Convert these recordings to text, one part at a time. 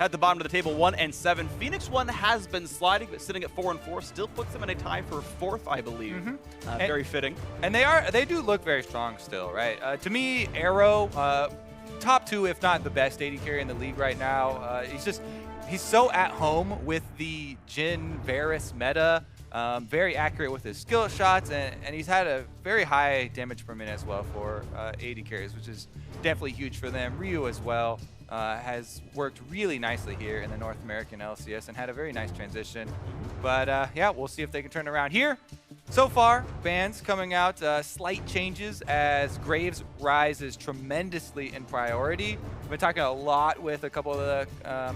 at the bottom of the table, 1-7. Phoenix1 has been sliding, but sitting at 4-4, still puts them in a tie for 4th, I believe. Very fitting. And they do look very strong still, right? To me, Arrow, top 2, if not the best AD carry in the league right now. He's so at home with the Jhin Varus meta. Very accurate with his skill shots, and he's had a very high damage per minute as well for AD carries, which is definitely huge for them. Ryu as well has worked really nicely here in the North American LCS and had a very nice transition. But yeah, we'll see if they can turn around here. So far, bans coming out, slight changes as Graves rises tremendously in priority. We've been talking a lot with a couple of the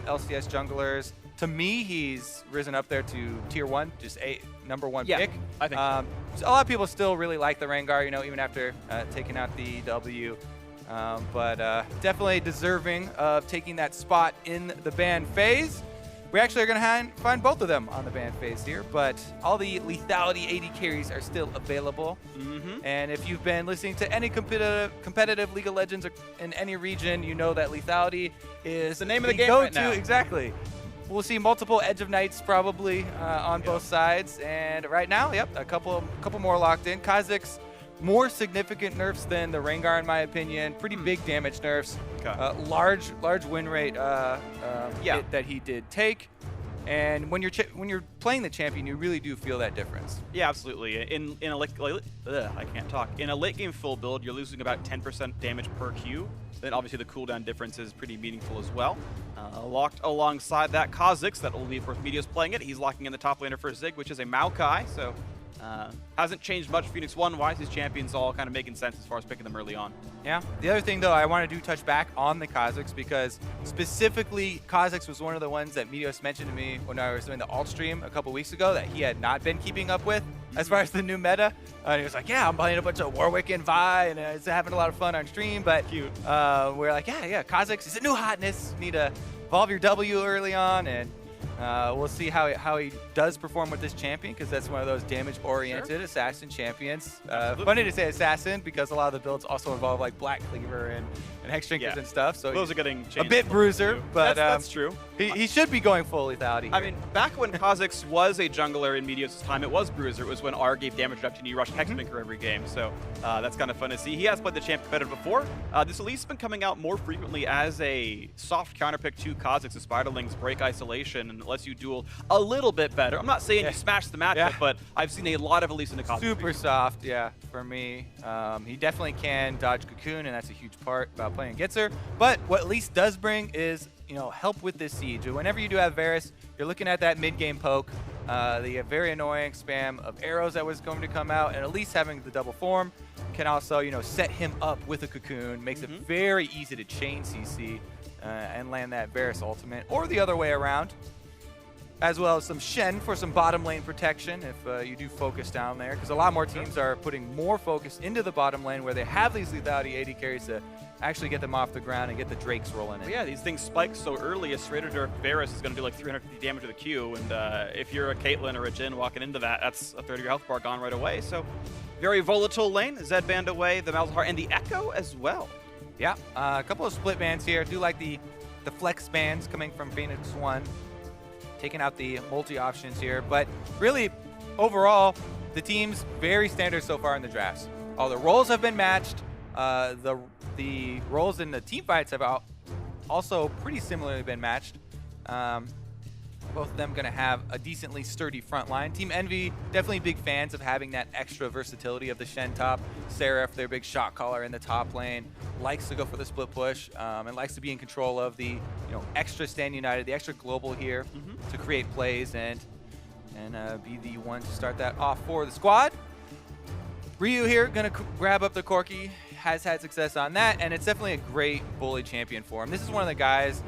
LCS junglers. To me, he's risen up there to tier 1, just #1 pick. I think so a lot of people still really like the Rengar, you know, even after taking out the W. But definitely deserving of taking that spot in the ban phase. We actually are going to find both of them on the ban phase here, but all the lethality AD carries are still available. And if you've been listening to any competitive League of Legends in any region, you know that lethality is the name of the game right now. Exactly. We'll see multiple Edge of Nights probably on both sides. And right now, yep, a couple more locked in. Kha'Zix, more significant nerfs than the Rengar in my opinion. Pretty big damage nerfs. Okay. Large win rate that he did take. And when you're playing the champion, you really do feel that difference. Yeah, absolutely. In a I can't talk. In a late game full build, you're losing about 10% damage per Q. Then obviously the cooldown difference is pretty meaningful as well. Locked alongside that, Kha'Zix, that will be, of course, Media's playing it. He's locking in the top laner for Zig, which is a Maokai. So hasn't changed much Phoenix1-wise. His champions all kind of making sense as far as picking them early on. Yeah. The other thing, though, I want to touch back on the Kha'Zix because specifically Kha'Zix was one of the ones that Medios mentioned to me when I was doing the alt stream a couple weeks ago that he had not been keeping up with as far as the new meta. And he was like, yeah, I'm playing a bunch of Warwick and Vi, and it's having a lot of fun on stream. But cute. We're like, yeah, Kha'Zix is a new hotness. You need to evolve your W early on, and we'll see how he does perform with this champion because that's one of those damage-oriented assassin champions. Funny to say assassin because a lot of the builds also involve like Black Cleaver and Hex Drinkers and stuff. So those are getting changed a bit bruiser, but that's true. He should be going full lethality here. I mean, back when Kha'Zix was a jungler in Medios' time, it was bruiser. It was when R gave damage reduction and you rushed Hex Drinker every game. So that's kind of fun to see. He has played the champ competitive before. This Elise has been coming out more frequently as a soft counterpick to Kha'Zix's Spiderling's Break Isolation and lets you duel a little bit better. I'm not saying you smash the matchup, but I've seen a lot of Elise in the Kha'Zix. Super soft, yeah, for me. He definitely can dodge Cocoon, and that's a huge part about playing against her. But what Elise does bring is, you know, help with this siege. Whenever you do have Varus, you're looking at that mid-game poke, the very annoying spam of arrows that was going to come out, and Elise having the double form can also, you know, set him up with a Cocoon, makes it very easy to chain CC and land that Varus ultimate, or the other way around. As well as some Shen for some bottom lane protection if you do focus down there, because a lot more teams are putting more focus into the bottom lane where they have these lethality AD carries to actually get them off the ground and get the Drakes rolling in. Yeah, these things spike so early. A straight or Varus is going to do like 350 damage with a Q, and if you're a Caitlyn or a Jhin walking into that, that's a third of your health bar gone right away. So very volatile lane. Zed banned away, the Malzahar, and the Echo as well. Yeah, a couple of split bans here. I do like the flex bans coming from Phoenix1. Taking out the multi-options here, but really, overall, the team's very standard so far in the drafts. All the roles have been matched. The roles in the team fights have also pretty similarly been matched. Both of them going to have a decently sturdy front line. Team Envy, definitely big fans of having that extra versatility of the Shen top. Seraph, their big shot caller in the top lane, likes to go for the split push and likes to be in control of the extra stand united, the extra global here to create plays and be the one to start that off for the squad. Ryu here going to grab up the Corki, has had success on that, and it's definitely a great bully champion for him. This is one of the guys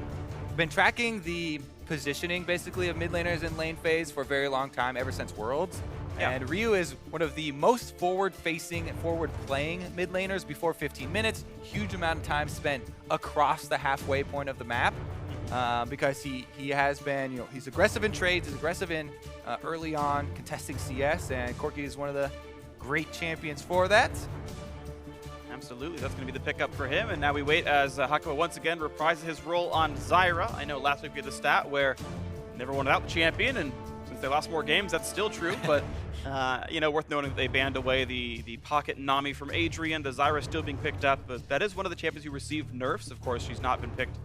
been tracking the positioning basically of mid laners in lane phase for a very long time, ever since Worlds. Yeah. And Ryu is one of the most forward-facing and forward-playing mid laners before 15 minutes. Huge amount of time spent across the halfway point of the map because he has been, he's aggressive in trades, he's aggressive in early on contesting CS, and Corki is one of the great champions for that. Absolutely, that's going to be the pickup for him. And now we wait as Hakuho once again reprises his role on Zyra. I know last week we had the stat where never wanted out the champion, and since they lost more games, that's still true. But you know, worth noting that they banned away the pocket Nami from Adrian. The Zyra still being picked up, but that is one of the champions who received nerfs. Of course, she's not been picked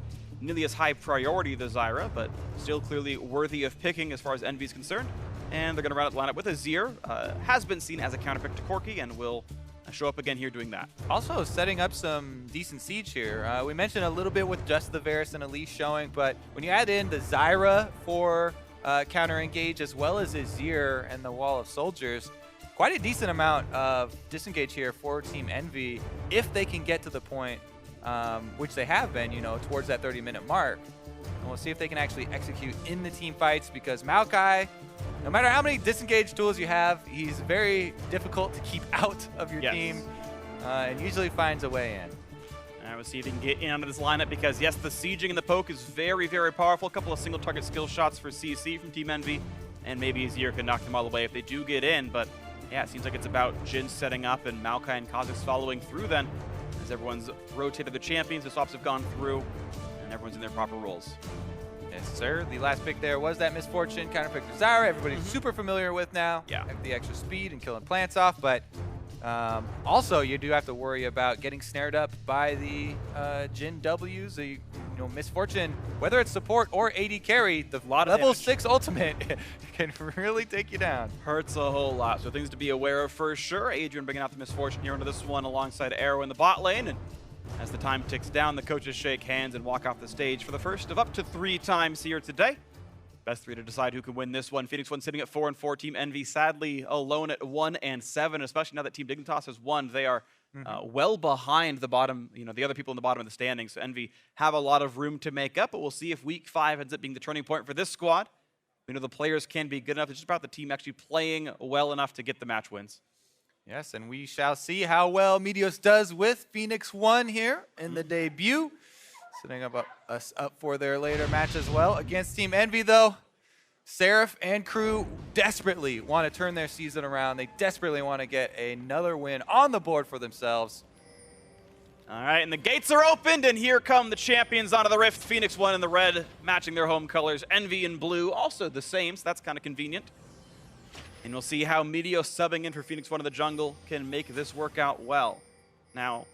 nearly as high priority the Zyra, but still clearly worthy of picking as far as Envy is concerned. And they're going to round out the lineup with Azir. Has been seen as a counterpick to Corki and will show up again here doing that. Also setting up some decent siege here. We mentioned a little bit with just the Varus and Elise showing, but when you add in the Zyra for counter engage as well as Azir and the wall of soldiers, quite a decent amount of disengage here for Team Envy if they can get to the point which they have been, you know, towards that 30-minute mark. And we'll see if they can actually execute in the team fights, because Maokai, no matter how many disengage tools you have, he's very difficult to keep out of your team and usually finds a way in. And we'll see if he can get in onto this lineup, because yes, the sieging and the poke is very, very powerful. A couple of single target skill shots for CC from Team Envy, and maybe Azir can knock them all away if they do get in. But yeah, it seems like it's about Jhin setting up and Maokai and Kha'Zix following through then, as everyone's rotated the champions, the swaps have gone through, and everyone's in their proper roles. Yes, sir. The last pick there was that Misfortune counterpick for Zyra. Everybody's super familiar with now. Yeah. The extra speed and killing plants off, but also you do have to worry about getting snared up by the Jhin Ws. The Misfortune, whether it's support or AD carry, the level 6 ultimate can really take you down. Hurts a whole lot, so things to be aware of for sure. Adrian bringing out the Misfortune here into this one alongside Arrow in the bot lane, and as the time ticks down, the coaches shake hands and walk off the stage for the first of up to 3 times here today. Best 3 to decide who can win this one. Phoenix1 sitting at 4-4. Team Envy sadly alone at 1-7, especially now that Team Dignitas has won. They are well behind the bottom, the other people in the bottom of the standings. So Envy have a lot of room to make up, but we'll see if week 5 ends up being the turning point for this squad. We know the players can be good enough. It's just about the team actually playing well enough to get the match wins. Yes, and we shall see how well EnVyUs does with Phoenix1 here in the debut. Setting us up for their later match as well. Against Team Envy, though, Seraph and crew desperately want to turn their season around. They desperately want to get another win on the board for themselves. All right, and the gates are opened, and here come the champions onto the Rift. Phoenix1 in the red, matching their home colors. Envy in blue, also the same, so that's kind of convenient. And we'll see how EnVyUs subbing in for Phoenix1 in the jungle can make this work out well. Now,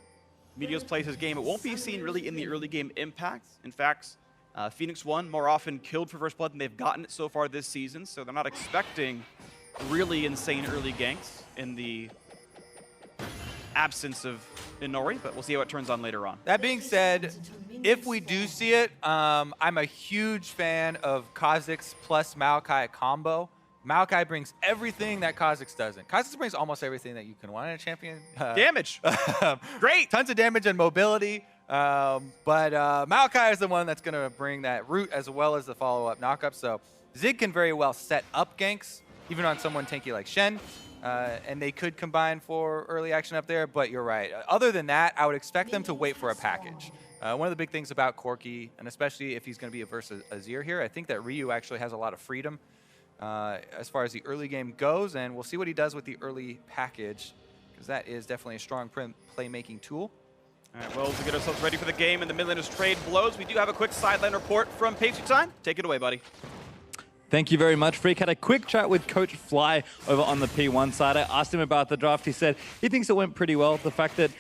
EnVyUs plays his game. It won't be seen really in the early game impact. In fact, Phoenix1 more often killed for first blood than they've gotten it so far this season, so they're not expecting really insane early ganks in the absence of Inori, but we'll see how it turns on later on. That being said, if we do see it, I'm a huge fan of Kha'Zix plus Maokai combo. Maokai brings everything that Kha'Zix doesn't. Kha'Zix brings almost everything that you can want in a champion. Damage. Great. Tons of damage and mobility. But Maokai is the one that's going to bring that root as well as the follow-up knockup. So Zig can very well set up ganks, even on someone tanky like Shen. And they could combine for early action up there, but you're right. Other than that, I would expect them to wait for a package. One of the big things about Corki, and especially if he's going to be versus Azir here, I think that Ryu actually has a lot of freedom as far as the early game goes, and we'll see what he does with the early package, because that is definitely a strong playmaking tool. All right, well, to get ourselves ready for the game and the mid-laners trade blows, we do have a quick sideline report from Pacey Time. Take it away, buddy. Thank you very much, Phreak. Had a quick chat with Coach Fly over on the P1 side. I asked him about the draft. He said he thinks it went pretty well. The fact that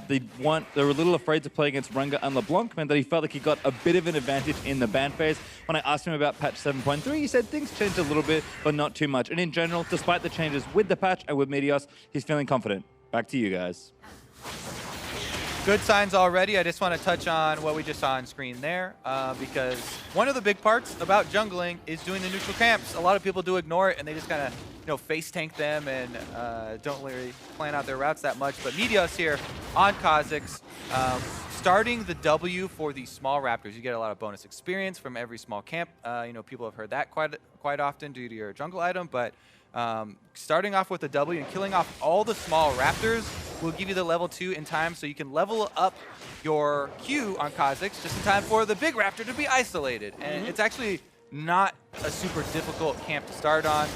they were a little afraid to play against Runga and LeBlanc meant that he felt like he got a bit of an advantage in the ban phase. When I asked him about patch 7.3, he said things changed a little bit, but not too much. And in general, despite the changes with the patch and with EnVyUs, he's feeling confident. Back to you guys. Good signs already. I just want to touch on what we just saw on screen there, because one of the big parts about jungling is doing the neutral camps. A lot of people do ignore it, and they just kind of face tank them and don't really plan out their routes that much. But EnVyUs here on Kha'Zix, starting the W for the small raptors. You get a lot of bonus experience from every small camp. People have heard that quite often due to your jungle item, but starting off with the W and killing off all the small raptors will give you the level 2 in time, so you can level up your Q on Kha'Zix just in time for the big raptor to be isolated. And it's actually not a super difficult camp to start on.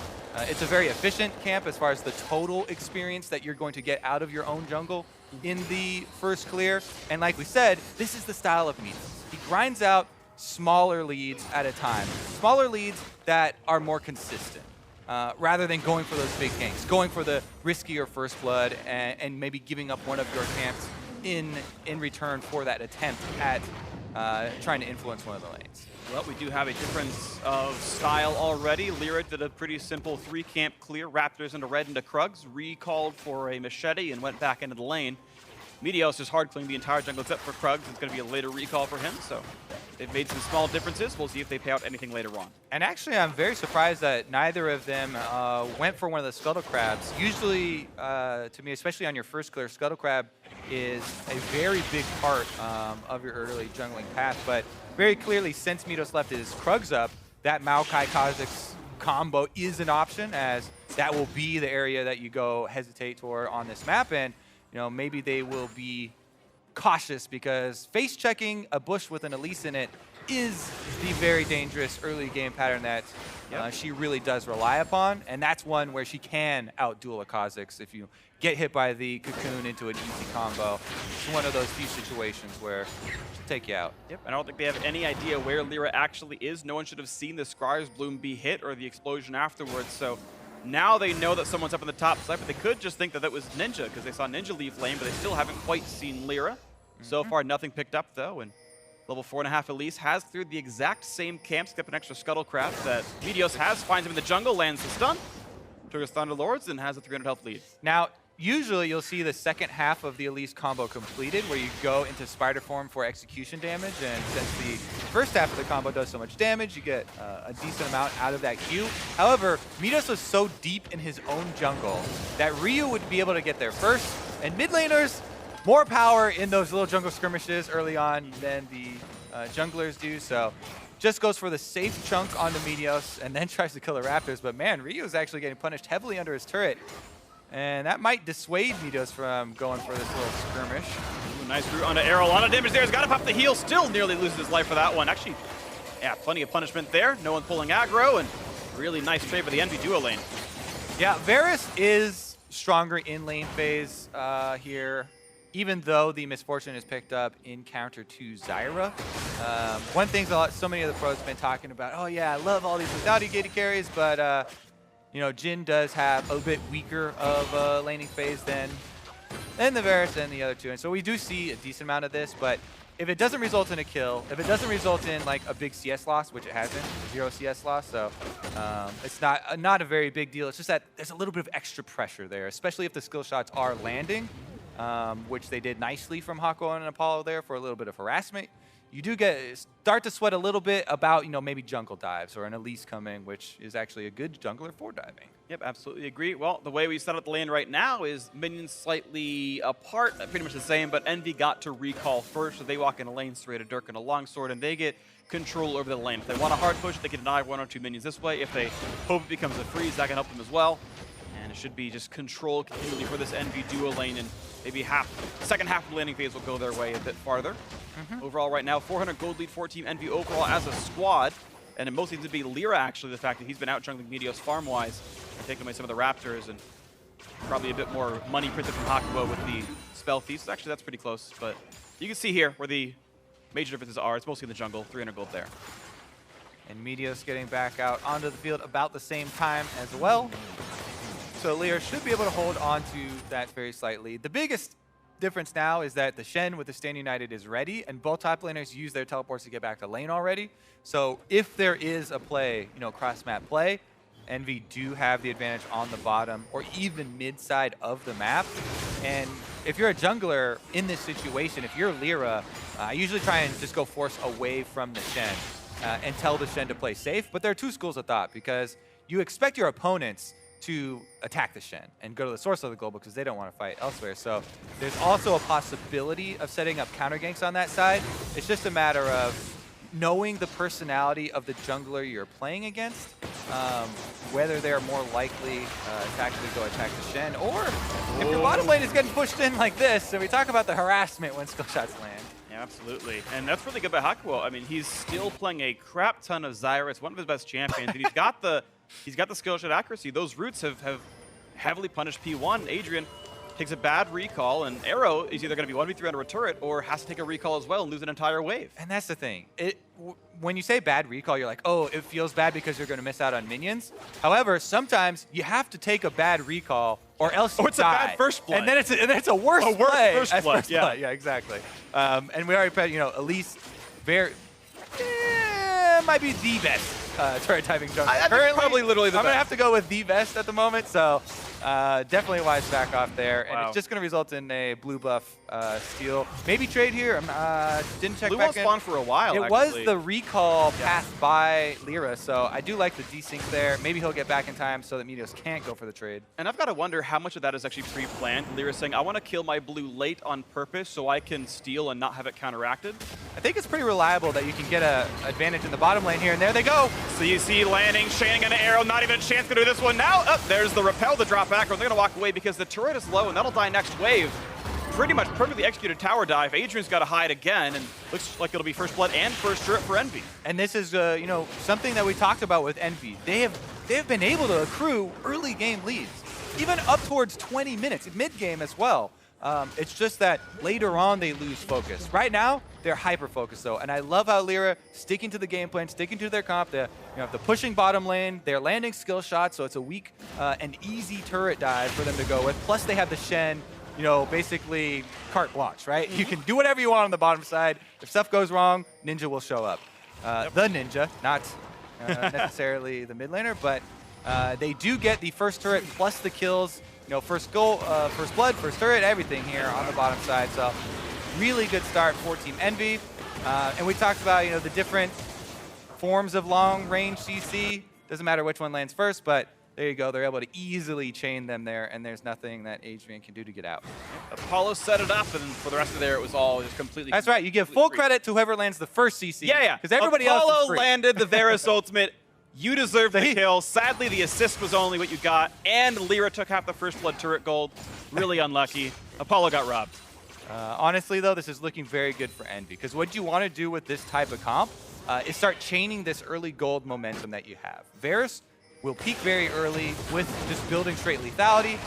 It's a very efficient camp as far as the total experience that you're going to get out of your own jungle. in the first clear. And like we said, this is the style of Midas. He grinds out smaller leads at a time. Smaller leads that are more consistent. Rather than going for those big ganks, going for the riskier first blood and maybe giving up one of your camps in return for that attempt at trying to influence one of the lanes. Well, we do have a difference of style already. LirA did a pretty simple 3-camp clear. Raptors into red into Krugs, recalled for a machete and went back into the lane. EnVyUs is hard clearing the entire jungle except for Krugs. It's going to be a later recall for him, so they've made some small differences. We'll see if they pay out anything later on. And actually, I'm very surprised that neither of them went for one of the Scuttle Crabs. Usually, to me, especially on your first clear, Scuttle Crab is a very big part of your early jungling path. But very clearly, since EnVyUs left his Krugs up, that Maokai Kha'Zix combo is an option, as that will be the area that you go hesitate toward on this map. And you know, maybe they will be cautious because face checking a bush with an Elise in it is the very dangerous early game pattern that she really does rely upon. And that's one where she can outduel a Kha'Zix if you get hit by the cocoon into an easy combo. It's one of those few situations where she'll take you out. Yep, I don't think they have any idea where LirA actually is. No one should have seen the Scryer's Bloom be hit or the explosion afterwards. So now they know that someone's up on the top side, but they could just think that that was Ninja because they saw Ninja leave lane, but they still haven't quite seen LirA. So far, nothing picked up, though, and level 4.5 Elise has cleared the exact same camp, skip an extra Scuttle Crab that EnVyUs has, finds him in the jungle, lands the stun, triggers Thunder Lords, and has a 300 health lead. Now, usually you'll see the second half of the Elise combo completed, where you go into Spider form for execution damage, and since the first half of the combo does so much damage, you get a decent amount out of that Q. However, EnVyUs was so deep in his own jungle that Ryu would be able to get there first, and mid laners, more power in those little jungle skirmishes early on than the junglers do, so just goes for the safe chunk onto EnVyUs and then tries to kill the Raptors, but man, Ryu is actually getting punished heavily under his turret. And that might dissuade EnVyUs from going for this little skirmish. Ooh, nice root onto Arrow. A lot of damage there. He's got to pop the heal. Still nearly loses his life for that one. Actually, yeah, plenty of punishment there. No one pulling aggro, and really nice trade for the Envy duo lane. Yeah, Varus is stronger in lane phase here, even though the misfortune is picked up in counter to Zyra. One thing so many of the pros have been talking about, oh yeah, I love all these without gated carries, but you know, Jhin does have a bit weaker of a laning phase than the Varus and the other two. And so we do see a decent amount of this, but if it doesn't result in a kill, if it doesn't result in like a big CS loss, which it hasn't, 0 CS loss, so it's not a very big deal. It's just that there's a little bit of extra pressure there, especially if the skill shots are landing, which they did nicely from Hakuho and Apollo there for a little bit of harassment. You do start to sweat a little bit about, you know, maybe jungle dives or an Elise coming, which is actually a good jungler for diving. Yep, absolutely agree. Well, the way we set up the lane right now is minions slightly apart, pretty much the same, but Envy got to recall first, so they walk in a lane straight, a Dirk and a longsword, and they get control over the lane. If they want a hard push, they can deny 1 or 2 minions this way. If they hope it becomes a freeze, that can help them as well. And it should be just control continually for this Envy duo lane, and maybe second half of the laning phase will go their way a bit farther. Overall right now, 400 gold lead for Team Envy overall as a squad. And it mostly seems to be LirA, actually, the fact that he's been out jungling EnVyUs farm-wise and taking away some of the Raptors, and probably a bit more money printed from Hakuho with the spell feast. Actually, that's pretty close, but you can see here where the major differences are. It's mostly in the jungle, 300 gold there. And EnVyUs getting back out onto the field about the same time as well. So LirA should be able to hold on to that very slightly. The biggest difference now is that the Shen with the Stand United is ready, and both top laners use their teleports to get back to lane already. So if there is a play, you know, cross-map play, Envy do have the advantage on the bottom or even mid-side of the map. And if you're a jungler in this situation, if you're LirA, I usually try and just go force away from the Shen and tell the Shen to play safe. But there are two schools of thought, because you expect your opponents to attack the Shen and go to the source of the global because they don't want to fight elsewhere. So there's also a possibility of setting up counter ganks on that side. It's just a matter of knowing the personality of the jungler you're playing against, whether they're more likely to actually go attack the Shen, or if your bottom lane is getting pushed in like this. So we talk about the harassment when skill shots land. Yeah, absolutely. And that's really good by Hakuho. I mean, he's still playing a crap ton of Zyra. It's one of his best champions, and he's got the skill shot accuracy. Those roots have heavily punished P1. Adrian takes a bad recall, and Arrow is either going to be 1v3 under a turret or has to take a recall as well and lose an entire wave. And that's the thing. When you say bad recall, you're like, oh, it feels bad because you're going to miss out on minions. However, sometimes you have to take a bad recall or else you it's die. a bad first play. And then it's a worse play. First play. Yeah, exactly. And we already put, Elise, might be the best turret typing jungler. Currently, probably literally the I'm best. going to have to go with the best at the moment, so definitely wise back off there. And Wow. it's just going to result in a blue buff steal. Maybe trade here. Didn't check Blue back won't in. spawn for a while, It actually. was the recall path by LirA, so I do like the desync there. Maybe he'll get back in time so that Meteos can't go for the trade. And I've got to wonder how much of that is actually pre-planned. LirA saying, I want to kill my blue late on purpose so I can steal and not have it counteracted. I think it's pretty reliable that you can get an advantage in the bottom lane here, and there they go. So you see landing, Shen and Arrow, not even a chance to do this one now. Oh, there's the repel, the drop back, or they're going to walk away because the turret is low and that'll die next wave. Pretty much perfectly executed tower dive. Adrian's got to hide again, and looks like it'll be first blood and first turret for Envy. And this is, something that we talked about with Envy. They have been able to accrue early game leads, even up towards 20 minutes, mid-game as well. It's just that later on they lose focus. Right now, they're hyper-focused though, and I love how LirA sticking to the game plan, sticking to their comp. They're pushing bottom lane, they're landing skill shots, so it's a weak and easy turret dive for them to go with. Plus they have the Shen, basically carte blanche, right? You can do whatever you want on the bottom side. If stuff goes wrong, Ninja will show up. The Ninja, not necessarily the mid laner, but they do get the first turret plus the kills. First goal, first blood, first turret, everything here on the bottom side. So really good start for Team Envy. And we talked about, the different forms of long-range CC. Doesn't matter which one lands first, but there you go. They're able to easily chain them there, and there's nothing that Adrian can do to get out. Apollo set it up, and for the rest of there, it was all just completely. That's right. You give full credit to whoever lands the first CC. Yeah. Because everybody else is Apollo free. landed the Varus ultimate. You deserve the kill. Sadly, the assist was only what you got, and LirA took half the first blood turret gold. Really unlucky. Apollo got robbed. Honestly, though, this is looking very good for Envy, because what you want to do with this type of comp is start chaining this early gold momentum that you have. Varus will peak very early with just building straight lethality.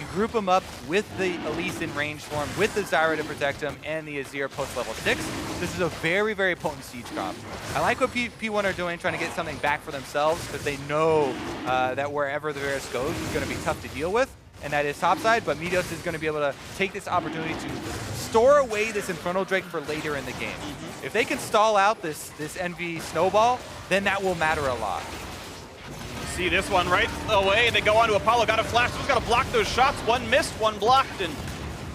You group them up with the Elise in range form, with the Zyra to protect him, and the Azir post level 6. This is a very, very potent siege comp. I like what P1 are doing, trying to get something back for themselves, because they know that wherever the Varus goes is going to be tough to deal with, and that is topside, but Meteos is going to be able to take this opportunity to store away this Infernal Drake for later in the game. If they can stall out this Envy snowball, then that will matter a lot. See this one right away. They go on to Apollo. Got a flash. Who's got to block those shots? One missed, one blocked, and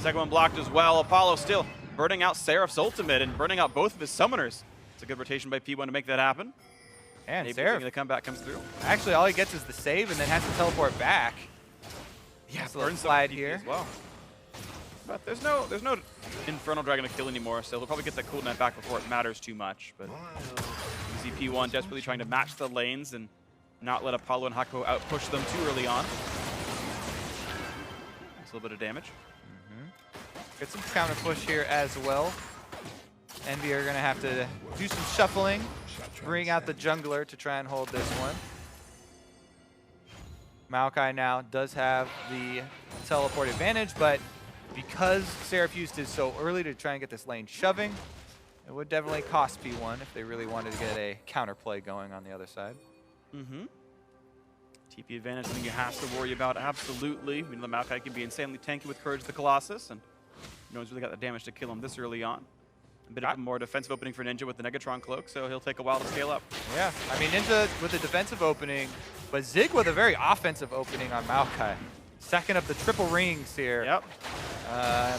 second one blocked as well. Apollo still burning out Seraph's ultimate and burning out both of his summoners. It's a good rotation by P1 to make that happen. And maybe Seraph, the comeback comes through. actually, all he gets is the save and then has to teleport back. Yeah, a little slide here. as well. But there's no Infernal Dragon to kill anymore, so he'll probably get that cooldown back before it matters too much. But you see P1 desperately trying to match the lanes and not let Apollo and Hakuho outpush them too early on. That's a little bit of damage. Get some counter push here as well. Envy are going to have to do some shuffling, bring out the jungler to try and hold this one. Maokai now does have the teleport advantage, but because Seraph used his so early to try and get this lane shoving, it would definitely cost P1 if they really wanted to get a counterplay going on the other side. TP advantage, something you have to worry about, absolutely. We know the Maokai can be insanely tanky with Courage the Colossus, and no one's really got the damage to kill him this early on. A bit of a more defensive opening for Ninja with the Negatron Cloak, so he'll take a while to scale up. Yeah, I mean, Ninja with a defensive opening, but Zig with a very offensive opening on Maokai. Second of the triple rings here. Yep.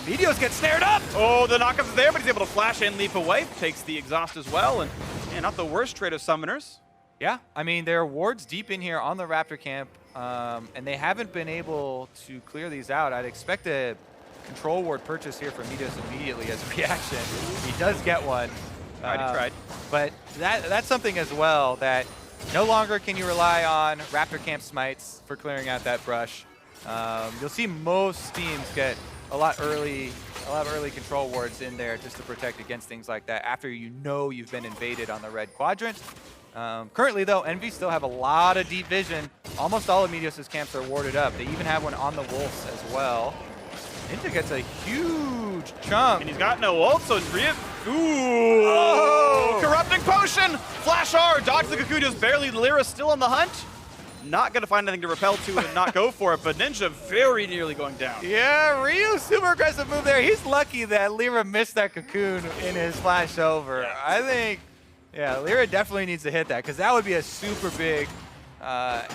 Meteos get snared up! Oh, the knockup is there, but he's able to flash and leap away. Takes the exhaust as well, and yeah, not the worst trade of summoners. Yeah, I mean, there are wards deep in here on the Raptor camp, and they haven't been able to clear these out. I'd expect a control ward purchase here from Meteos immediately as a reaction. He does get one. He tried. But that's something as well, that no longer can you rely on Raptor camp smites for clearing out that brush. You'll see most teams get a lot of early control wards in there just to protect against things like that after you know you've been invaded on the red quadrant. Currently, though, Envy still have a lot of deep vision. Almost all of Meteos' camps are warded up. They even have one on the Wolves as well. Ninja gets a huge chunk. And he's got no ult, so it's Ooh! Oh. Corrupting Potion! Flash R, dodge the Cocoon just barely. LirA still on the hunt. Not going to find anything to repel to and not go for it, but Ninja very nearly going down. Yeah, Ryu, super aggressive move there. He's lucky that LirA missed that Cocoon in his flash over. Yeah. I think, yeah, LirA definitely needs to hit that because that would be a super big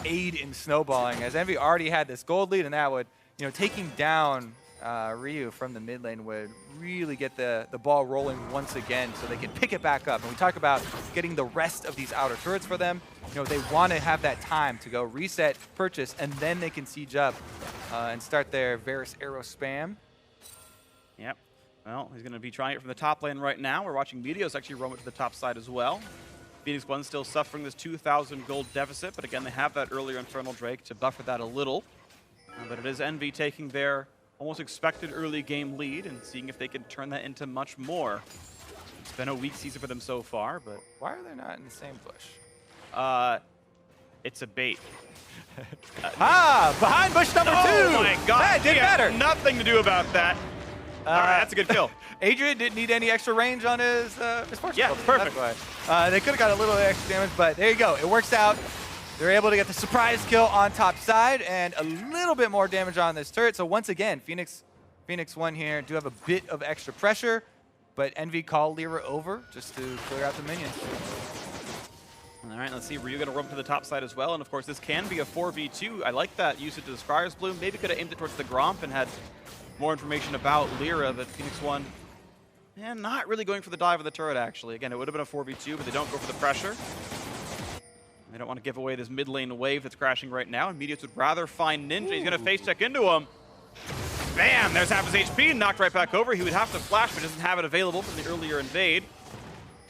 aid in snowballing, as Envy already had this gold lead, and that would, you know, taking down Ryu from the mid lane would really get the ball rolling once again so they can pick it back up. And we talk about getting the rest of these outer turrets for them. You know, they want to have that time to go reset, purchase, and then they can siege up and start their Varus arrow spam. Yep. Well, he's going to be trying it from the top lane right now. We're watching EnVyUs actually roam it to the top side as well. Phoenix1 still suffering this 2,000 gold deficit, but again, they have that earlier Infernal Drake to buffer that a little. But it is Envy taking their almost expected early game lead and seeing if they can turn that into much more. It's been a weak season for them so far, but... Why are they not in the same bush? It's a bait. Behind bush number 2! Oh my god! That did better! Nothing to do about that. Alright, that's a good kill. Adrian didn't need any extra range on his fortune. Yeah, perfect. They could have got a little extra damage, but there you go. It works out. They're able to get the surprise kill on top side and a little bit more damage on this turret. So once again, Phoenix1 here do have a bit of extra pressure, but Envy call LirA over just to clear out the minions. All right, let's see. Ryu going to roam to the top side as well. And of course, this can be a 4v2. I like that usage of the Scryer's Bloom. Maybe could have aimed it towards the Gromp and had more information about LirA, but Phoenix1, not really going for the dive of the turret, actually. Again, it would have been a 4v2, but they don't go for the pressure. They don't want to give away this mid lane wave that's crashing right now. And EnVyUs would rather find Ninja. He's going to face check into him. Bam! There's half his HP, knocked right back over. He would have to flash, but doesn't have it available from the earlier invade.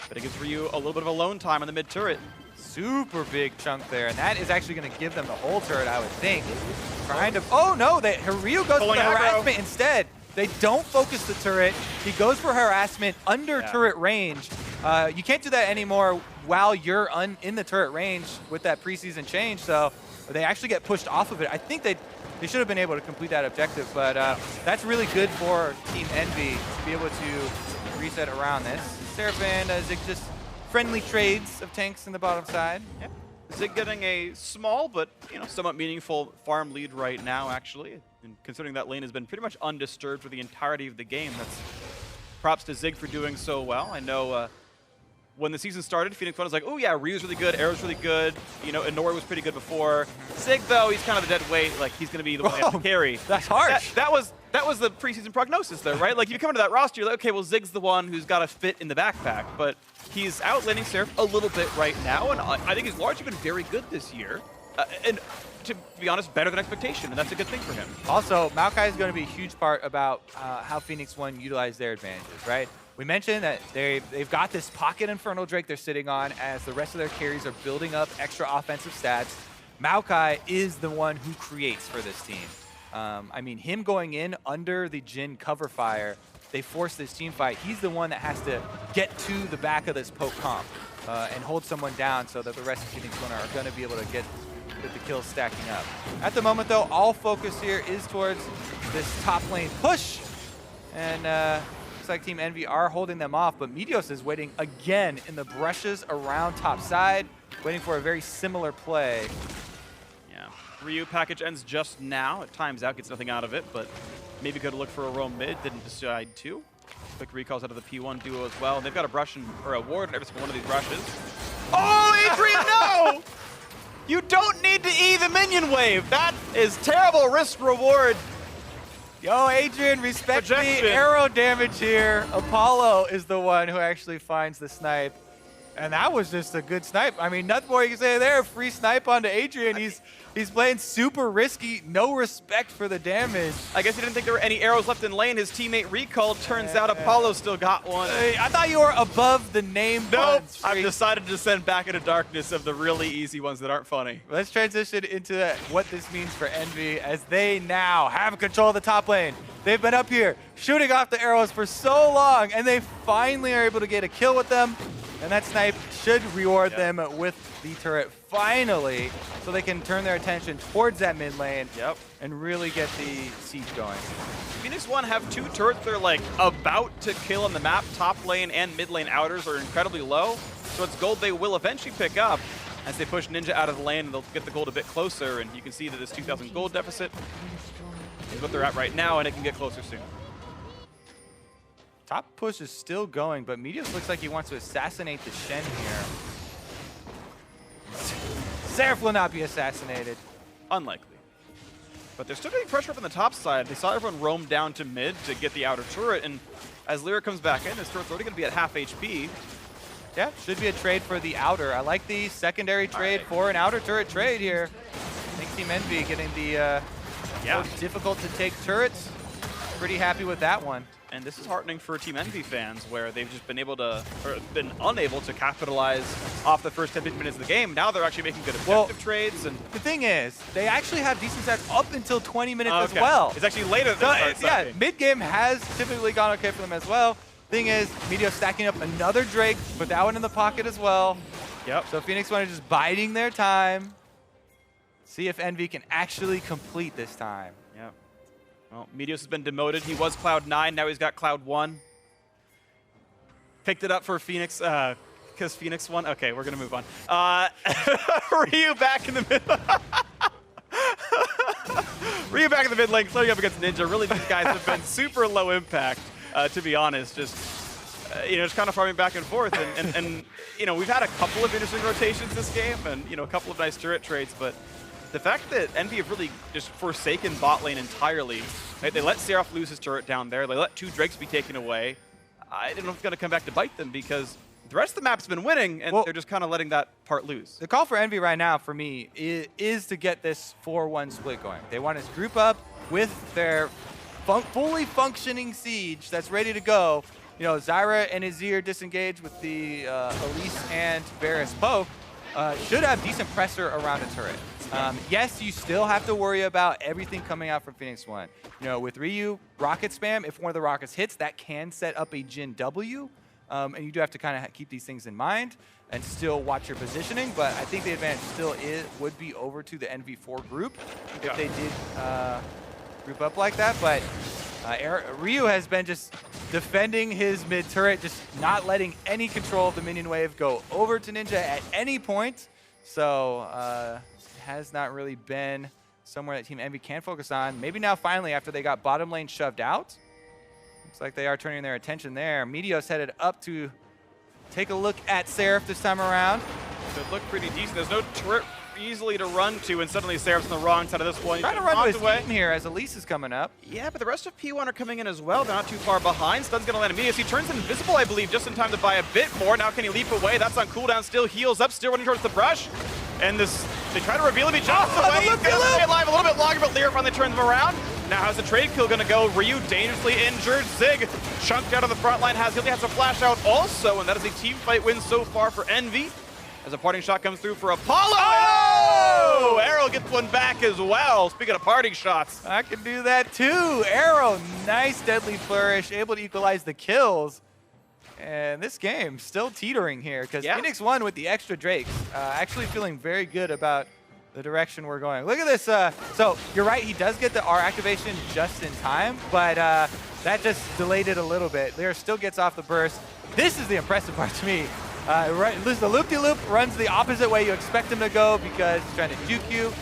But it gives Ryu a little bit of alone time on the mid turret. Super big chunk there, and that is actually going to give them the whole turret, I would think. Trying to... Oh, no! Ryu goes for the harassment instead. They don't focus the turret. He goes for harassment under turret range. You can't do that anymore while you're in the turret range with that preseason change, so they actually get pushed off of it. I think they should have been able to complete that objective, but that's really good for Team Envy to be able to reset around this. Seraph and Zig just friendly trades of tanks in the bottom side. Yep. Zig getting a small but somewhat meaningful farm lead right now, actually. And considering that lane has been pretty much undisturbed for the entirety of the game, that's props to Zig for doing so well. I know when the season started, Phoenix1 was like, oh yeah, Ryu's really good, Arrow's really good, Inori was pretty good before. Zig, though, he's kind of a dead weight, like he's going to be the one that has to carry. That's harsh. That was the preseason prognosis though, right? Like if you come into that roster, you're like, okay, well Zig's the one who's got to fit in the backpack, but he's outlaning Seraph a little bit right now, and I think he's largely been very good this year. And to be honest, better than expectation, and that's a good thing for him. Also, Maokai is going to be a huge part about how Phoenix1 utilize their advantages, right? We mentioned that they've got this pocket Infernal Drake they're sitting on as the rest of their carries are building up extra offensive stats. Maokai is the one who creates for this team. I mean, him going in under the Jhin cover fire, they force this team fight. He's the one that has to get to the back of this poke comp and hold someone down so that the rest of Phoenix1 are going to be able to get the kills stacking up. At the moment, though, all focus here is towards this top lane push. And looks like Team Envy are holding them off, but EnVyUs is waiting again in the brushes around top side, waiting for a very similar play. Yeah, Ryu package ends just now. It times out, gets nothing out of it, but maybe could look for a roam mid, didn't decide to. Quick recalls out of the P1 duo as well. And they've got a brush or a ward in every single one of these brushes. Oh, Adrian, no! You don't need to E the minion wave. That is terrible risk reward. Yo, Adrian, respect the arrow damage here. Apollo is the one who actually finds the snipe. And that was just a good snipe. I mean, nothing more you can say there. Free snipe onto Adrian. He's playing super risky. No respect for the damage. I guess he didn't think there were any arrows left in lane. His teammate recalled. Turns out Apollo still got one. I thought you were above the name puns. Nope. I've decided to descend back into darkness of the really easy ones that aren't funny. Let's transition into what this means for Envy as they now have control of the top lane. They've been up here shooting off the arrows for so long, and they finally are able to get a kill with them. And that snipe should reward them with the turret finally, so they can turn their attention towards that mid lane and really get the siege going. Phoenix1 have 2 turrets they're like about to kill on the map. Top lane and mid lane outers are incredibly low, so it's gold they will eventually pick up as they push Ninja out of the lane, and they'll get the gold a bit closer. And you can see that this 2,000 gold deficit is what they're at right now, and it can get closer soon. Top push is still going, but EnVyUs looks like he wants to assassinate the Shen here. Seraph will not be assassinated. Unlikely. But they're still getting pressure up on the top side. They saw everyone roam down to mid to get the outer turret, and as LirA comes back in, his turret's already going to be at half HP. Yeah, should be a trade for the outer. I like the secondary trade for an outer turret trade here. I think Team EnVy getting the most difficult to take turrets. Pretty happy with that one. And this is heartening for Team EnVy fans, where they've just been able to, or been unable to capitalize off the first 10-15 minutes of the game. Now they're actually making good objective trades. And the thing is, they actually have decent stats up until 20 minutes as well. It's actually later than yeah, mid-game has typically gone okay for them as well. Thing is, EnVyUs stacking up another Drake, put that one in the pocket as well. Yep. So Phoenix1 is just biding their time. See if EnVy can actually complete this time. Yep. Well, EnVyUs has been demoted. He was Cloud9, now he's got Cloud1. Picked it up for Phoenix, because Phoenix1. Okay, we're gonna move on. Ryu back in the middle. Ryu back in the mid lane, clearing up against Ninja. Really, these guys have been super low impact, to be honest. Just just kind of farming back and forth. And we've had a couple of interesting rotations this game, and a couple of nice turret trades, but the fact that EnVy have really just forsaken bot lane entirely, right? They let Seraph lose his turret down there. They let 2 Drakes be taken away. I don't know if it's going to come back to bite them, because the rest of the map's been winning, and they're just kind of letting that part lose. The call for EnVy right now, for me, is to get this 4-1 split going. They want to group up with their fully functioning siege that's ready to go. Zyra and Azir disengage with the Elise and Varus poke. Should have decent pressure around a turret. Yes, you still have to worry about everything coming out from Phoenix1. With Ryu, rocket spam, if one of the rockets hits, that can set up a Jhin W. And you do have to kind of keep these things in mind and still watch your positioning. But I think the advantage still would be over to the NV4 group if they did group up like that. But Ryu has been just defending his mid turret, just not letting any control of the minion wave go over to Ninja at any point. So has not really been somewhere that Team EnVy can focus on. Maybe now finally, after they got bottom lane shoved out, looks like they are turning their attention there. EnVyUs headed up to take a look at Seraph this time around. It looked pretty decent. There's no turret easily to run to, and suddenly Seraph's on the wrong side of this one. Trying to run to his team here as Elise is coming up. Yeah, but the rest of P1 are coming in as well. They're not too far behind. Stun's going to land immediately. He turns invisible, I believe, just in time to buy a bit more. Now can he leap away? That's on cooldown. Still heals up, still running towards the brush. And they try to reveal him. He jumps away. He's going to stay alive a little bit longer, but LirA finally turns him around. Now how's the trade kill going to go? Ryu dangerously injured. Zig chunked out of the front line. He only has a flash out also, and that is a team fight win so far for EnVy. As a parting shot comes through for Apollo. Oh! Arrow gets one back as well. Speaking of parting shots. I can do that too. Arrow, nice deadly flourish, able to equalize the kills. And this game still teetering here because Phoenix1 with the extra Drakes, actually feeling very good about the direction we're going. Look at this. So you're right, he does get the R activation just in time, but that just delayed it a little bit. LirA still gets off the burst. This is the impressive part to me. The loop-de-loop runs the opposite way you expect him to go because he's trying to juke you.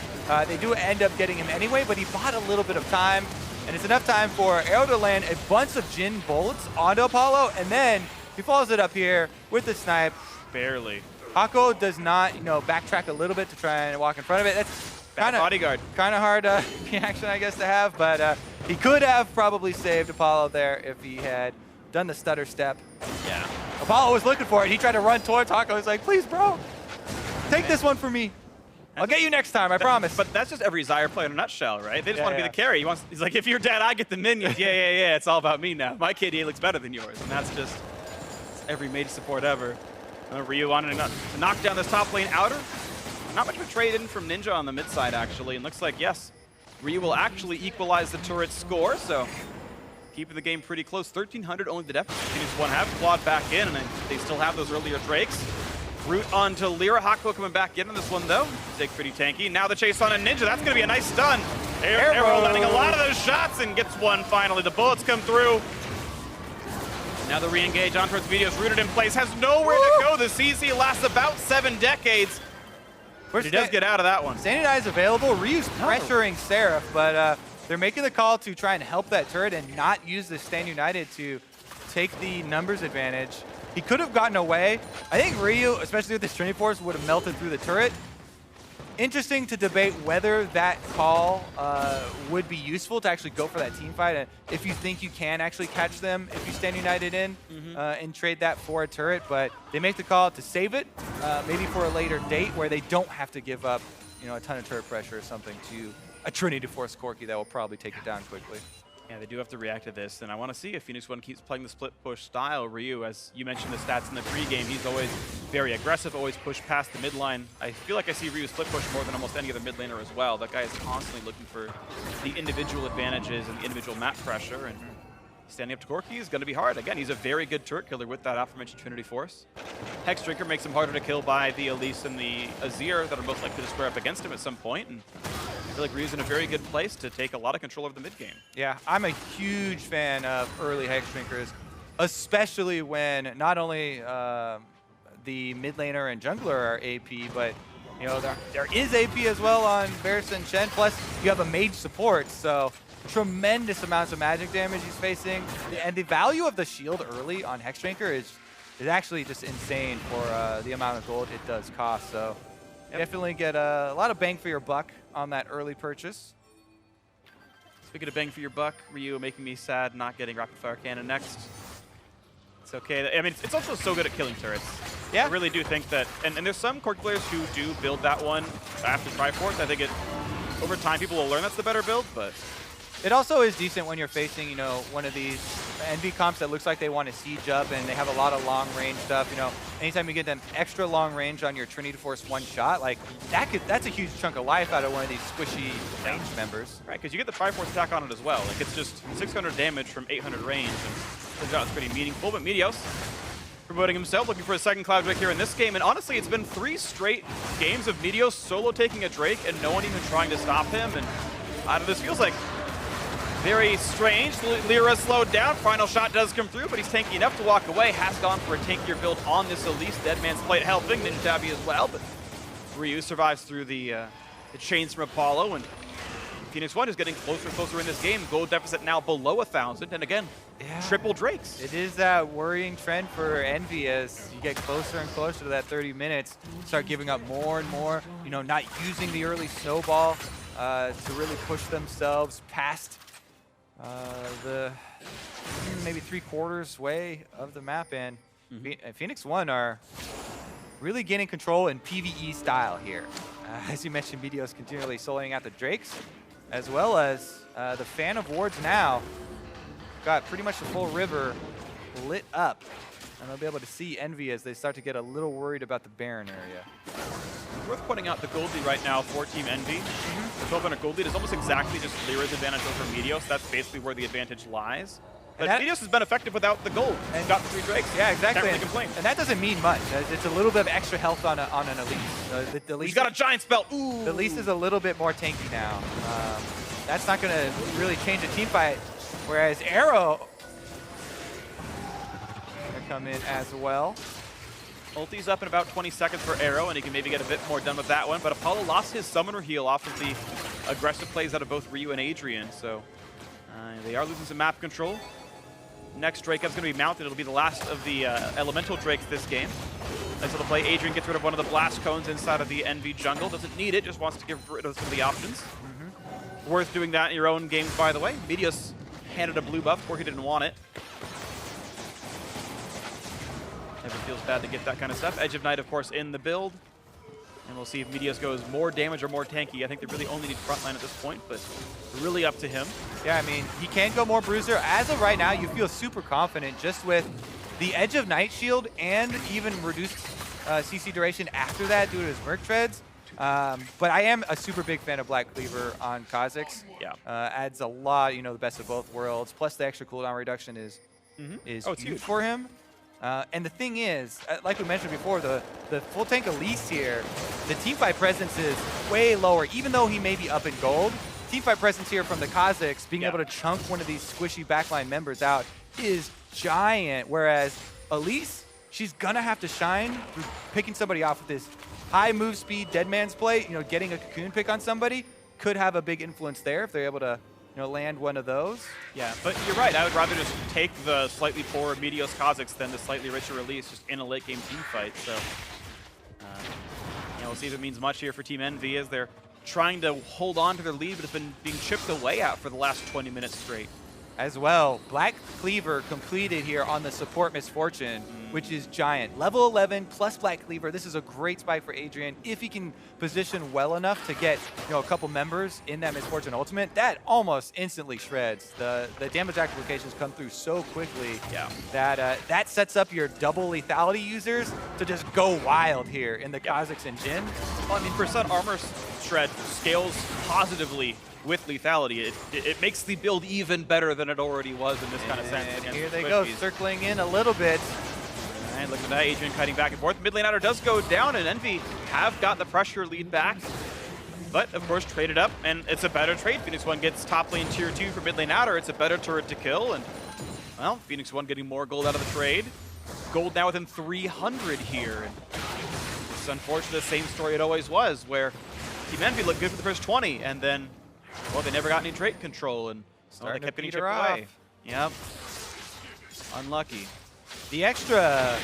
They do end up getting him anyway, but he bought a little bit of time, and it's enough time for Arrow to land a bunch of Jhin bullets onto Apollo, and then he follows it up here with the snipe. Barely. Hakuho does not, backtrack a little bit to try and walk in front of it. That's kind of bodyguard. Kind of hard reaction, I guess, to have, but he could have probably saved Apollo there if he had done the stutter step. Yeah. Apollo was looking for it. He tried to run towards Hakuho. He's like, please, bro, take this one for me. I'll get you next time, I promise. But that's just every Zyra player in a nutshell, right? They just want to be the carry. He's like, if you're dead, I get the minions. Yeah, it's all about me now. My KDA looks better than yours. And that's just every mage support ever. Ryu wanted to knock down this top lane outer. Not much of a trade in from Ninja on the mid side, actually. And looks like, yes, Ryu will actually equalize the turret score. So keeping the game pretty close. 1,300 only the deficit. Phoenix1 have clawed back in, and they still have those earlier Drakes. Root onto LirA. Hakuho coming back in on this one, though. Zig pretty tanky. Now the chase on a Ninja. That's going to be a nice stun. Arrow landing a lot of those shots and gets one finally. The bullets come through. Now the re-engage on towards EnVyUs. Rooted in place. Has nowhere to go. The CC lasts about 7 decades. But he does get out of that one. Standing Eye is available. Ryu's pressuring Seraph, but they're making the call to try and help that turret and not use the Stand United to take the numbers advantage. He could have gotten away. I think Ryu, especially with the Trinity Force, would have melted through the turret. Interesting to debate whether that call would be useful to actually go for that team fight. And if you think you can actually catch them if you Stand United in and trade that for a turret. But they make the call to save it, maybe for a later date where they don't have to give up a ton of turret pressure or something to a Trinity Force Corki that will probably take it down quickly. Yeah, they do have to react to this, and I want to see if Phoenix1 keeps playing the split push style. Ryu, as you mentioned the stats in the pregame, he's always very aggressive, always push past the mid line. I feel like I see Ryu split push more than almost any other mid laner as well. That guy is constantly looking for the individual advantages and the individual map pressure, and standing up to Corki is going to be hard. Again, he's a very good turret killer with that aforementioned Trinity Force. Hex Drinker makes him harder to kill by the Elise and the Azir that are most likely to square up against him at some point. And I feel like Ryu's in a very good place to take a lot of control over the mid game. Yeah, I'm a huge fan of early Hex Drinkers, especially when not only the mid laner and jungler are AP, but there is AP as well on Varus and Shen. Plus, you have a mage support, so tremendous amounts of magic damage he's facing. And the value of the shield early on Hex Drinker is actually just insane for the amount of gold it does cost. So definitely get a lot of bang for your buck on that early purchase. Speaking of bang for your buck, Ryu making me sad not getting Rapid Fire Cannon next. It's okay. I mean, it's also so good at killing turrets. Yeah. I really do think that, and there's some Corki players who do build that one after Triforce. I think over time people will learn that's the better build, but it also is decent when you're facing, one of these Envy comps that looks like they want to siege up and they have a lot of long range stuff. Anytime you get them extra long range on your Trinity Force one shot, like that's a huge chunk of life out of one of these squishy range members. Right, because you get the Triforce attack on it as well. Like it's just 600 damage from 800 range, and turns out it's pretty meaningful. But EnVyUs promoting himself, looking for a second Cloud Drake here in this game. And honestly, it's been 3 straight games of EnVyUs solo taking a Drake and no one even trying to stop him. And this feels like very strange. LirA slowed down. Final shot does come through, but he's tanky enough to walk away. Has gone for a tankier build on this Elise. Dead Man's Plate helping. Ninja Tabby as well, but Ryu survives through the chains from Apollo, and Phoenix1 is getting closer and closer in this game. Gold deficit now below 1,000, and again, triple Drakes. It is that worrying trend for Envy as you get closer and closer to that 30 minutes. Start giving up more and more, not using the early snowball to really push themselves past the maybe 3/4 way of the map, and Phoenix1 are really gaining control in PvE style here. As you mentioned, EnVyUs continually soloing out the Drakes, as well as the Fan of Wards now got pretty much the full river lit up, and they'll be able to see Envy as they start to get a little worried about the Baron area. Worth pointing out the gold lead right now for Team Envy. The 1,200 gold lead is almost exactly just LirA's advantage over EnVyUs. That's basically where the advantage lies. But EnVyUs has been effective without the gold and got the 3 Drakes. Yeah, exactly. Can't really complain. And that doesn't mean much. It's a little bit of extra health on an Elise. The Elise He's got a giant spell. Ooh. The Elise is a little bit more tanky now. That's not going to really change the team fight. Whereas Arrow going to come in as well. Ulti's up in about 20 seconds for Arrow, and he can maybe get a bit more done with that one. But Apollo lost his summoner heal off of the aggressive plays out of both Ryu and Adrian, so they are losing some map control. Next Drake up's going to be mounted. It'll be the last of the elemental Drakes this game. Nice little play. Adrian gets rid of one of the blast cones inside of the Envy jungle. Doesn't need it, just wants to get rid of some of the options. Worth doing that in your own games, by the way. EnVyUs handed a blue buff. Corki didn't want it. Never feels bad to get that kind of stuff. Edge of Night, of course, in the build. And we'll see if EnVyUs goes more damage or more tanky. I think they really only need frontline at this point, but really up to him. Yeah, I mean, he can go more Bruiser. As of right now, you feel super confident just with the Edge of Night shield and even reduced CC duration after that due to his Merc Treads. But I am a super big fan of Black Cleaver on Kha'Zix. Yeah. Adds a lot, the best of both worlds. Plus the extra cooldown reduction is huge for him. And the thing is, like we mentioned before, the full tank Elise here, the teamfight presence is way lower. Even though he may be up in gold, teamfight presence here from the Kha'Zix, being able to chunk one of these squishy backline members out is giant. Whereas Elise, she's gonna have to shine through picking somebody off with this high move speed, dead man's play. Getting a cocoon pick on somebody could have a big influence there if they're able to land one of those. Yeah, but you're right. I would rather just take the slightly poorer Meteos Kha'Zix than the slightly richer Elise just in a late game team fight. So, we'll see if it means much here for Team Envy as they're trying to hold on to their lead, but have been being chipped away at for the last 20 minutes straight. As well, Black Cleaver completed here on the support Misfortune, which is giant. Level 11 plus Black Cleaver. This is a great spike for Adrian. If he can position well enough to get a couple members in that Misfortune ultimate, that almost instantly shreds. The damage applications come through so quickly that that sets up your double lethality users to just go wild here in the Kha'Zix and Jhin. Well, I mean, percent armor shred scales positively with lethality. It makes the build even better than it already was in this kind of sense. And here they go, circling in a little bit. All right, look at that, Adrian cutting back and forth. Mid lane outer does go down, and Envy have got the pressure lead back. But, of course, traded up, and it's a better trade. Phoenix1 gets top lane tier 2 for mid lane outer. It's a better turret to kill, and, well, Phoenix1 getting more gold out of the trade. Gold now within 300 here. And it's unfortunate, the same story it always was, where Team Envy looked good for the first 20, and then, well, they never got any trait control, and they kept getting chipped away. Yep. Unlucky. The extra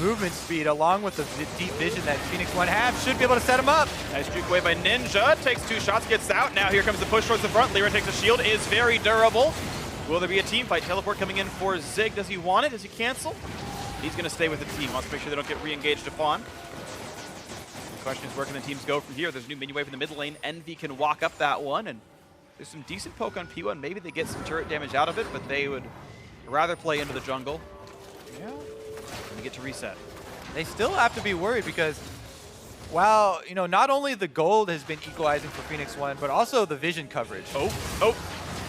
movement speed, along with the deep vision that Phoenix1 have, should be able to set him up. Nice juke away by Ninja. Takes 2 shots, gets out. Now here comes the push towards the front. LirA takes a shield, is very durable. Will there be a team fight? Teleport coming in for Zig. Does he want it? Does he cancel? He's going to stay with the team. Wants to make sure they don't get re-engaged upon. The question is, where can the teams go from here? There's a new minion wave in the mid lane. Envy can walk up that one, and there's some decent poke on P1. Maybe they get some turret damage out of it, but they would rather play into the jungle. Yeah. And get to reset. They still have to be worried because, while, not only the gold has been equalizing for Phoenix1, but also the vision coverage. Oh.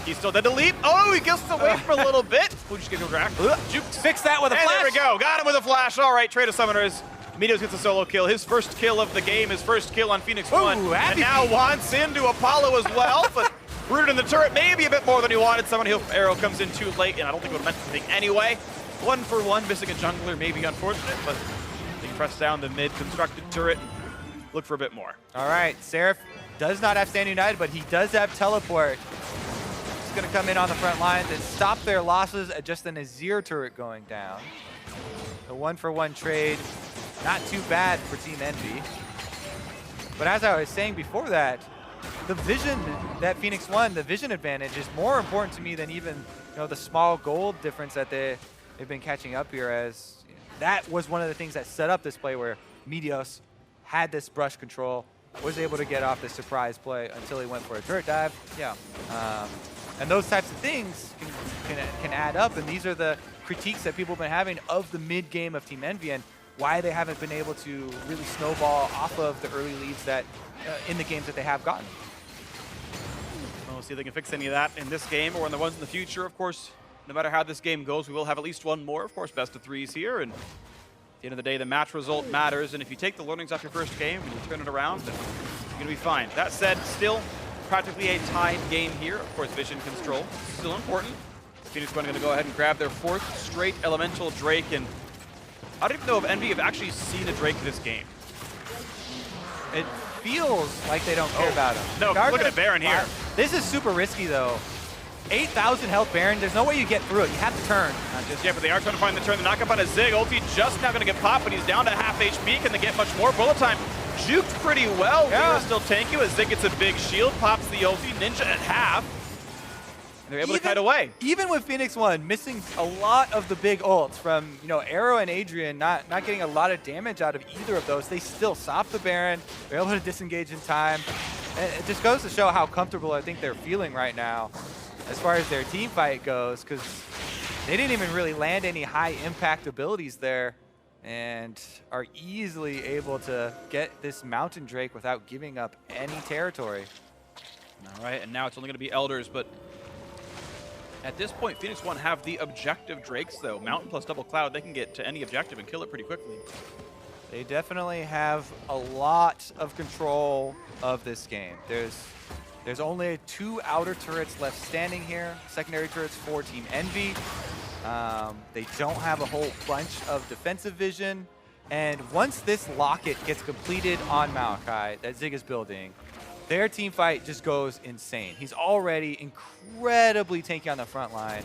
He's still dead to leap. Oh, he gets away for a little bit. We'll just give him a crack. Fix that with a flash. There we go. Got him with a flash. All right, trade of summoners. Meteos gets a solo kill. His first kill of the game. His first kill on Phoenix1. And now wants into Apollo as well. But rooted in the turret, maybe a bit more than he wanted. Someone arrow comes in too late, and I don't think it would have meant anything anyway. 1 for 1, missing a jungler, maybe unfortunate, but they can press down the mid-constructed turret and look for a bit more. All right, Seraph does not have Stand United, but he does have Teleport. He's going to come in on the front lines and stop their losses at just an Azir turret going down. The 1 for 1 trade, not too bad for Team Envy. But as I was saying before that, the vision that Phoenix1, the vision advantage is more important to me than even the small gold difference that they've been catching up here, as that was one of the things that set up this play where Meteos had this brush control, was able to get off this surprise play until he went for a turret dive. And those types of things can add up, and these are the critiques that people have been having of the mid game of Team Envy and why they haven't been able to really snowball off of the early leads that in the games that they have gotten. We'll see if they can fix any of that in this game or in the ones in the future. Of course, no matter how this game goes, we will have at least one more. Of course, best of 3s here. And at the end of the day, the match result matters. And if you take the learnings off your first game and you turn it around, then you're going to be fine. That said, still practically a tied game here. Of course, vision control still important. Phoenix1 going to go ahead and grab their 4th straight elemental Drake. And I don't even know if Envy have actually seen a Drake this game. It feels like they don't care about him. No, look at the Baron here. This is super risky, though. 8,000 health Baron. There's no way you get through it. You have to turn. Not just yet, but they are trying to find the turn. The knock-up on a Zig. Ulti just now going to get popped, but he's down to half HP. Can they get much more? Bullet time juked pretty well. LirA still tanky as Zig gets a big shield, pops the ulti. Ninja at half. And they're able to kite away. Even with Phoenix1 missing a lot of the big ults from Arrow and Adrian not getting a lot of damage out of either of those, they still stop the Baron. They're able to disengage in time. And it just goes to show how comfortable I think they're feeling right now as far as their team fight goes, because they didn't even really land any high impact abilities there. and are easily able to get this Mountain Drake without giving up any territory. All right, and now it's only going to be Elders, but at this point, Phoenix1 have the objective Drakes, though. Mountain plus Double Cloud, they can get to any objective and kill it pretty quickly. They definitely have a lot of control of this game. There's only 2 outer turrets left standing here, secondary turrets for Team Envy. They don't have a whole bunch of defensive vision, and once this locket gets completed on Maokai that Zig is building, their team fight just goes insane. He's already incredibly tanky on the front line.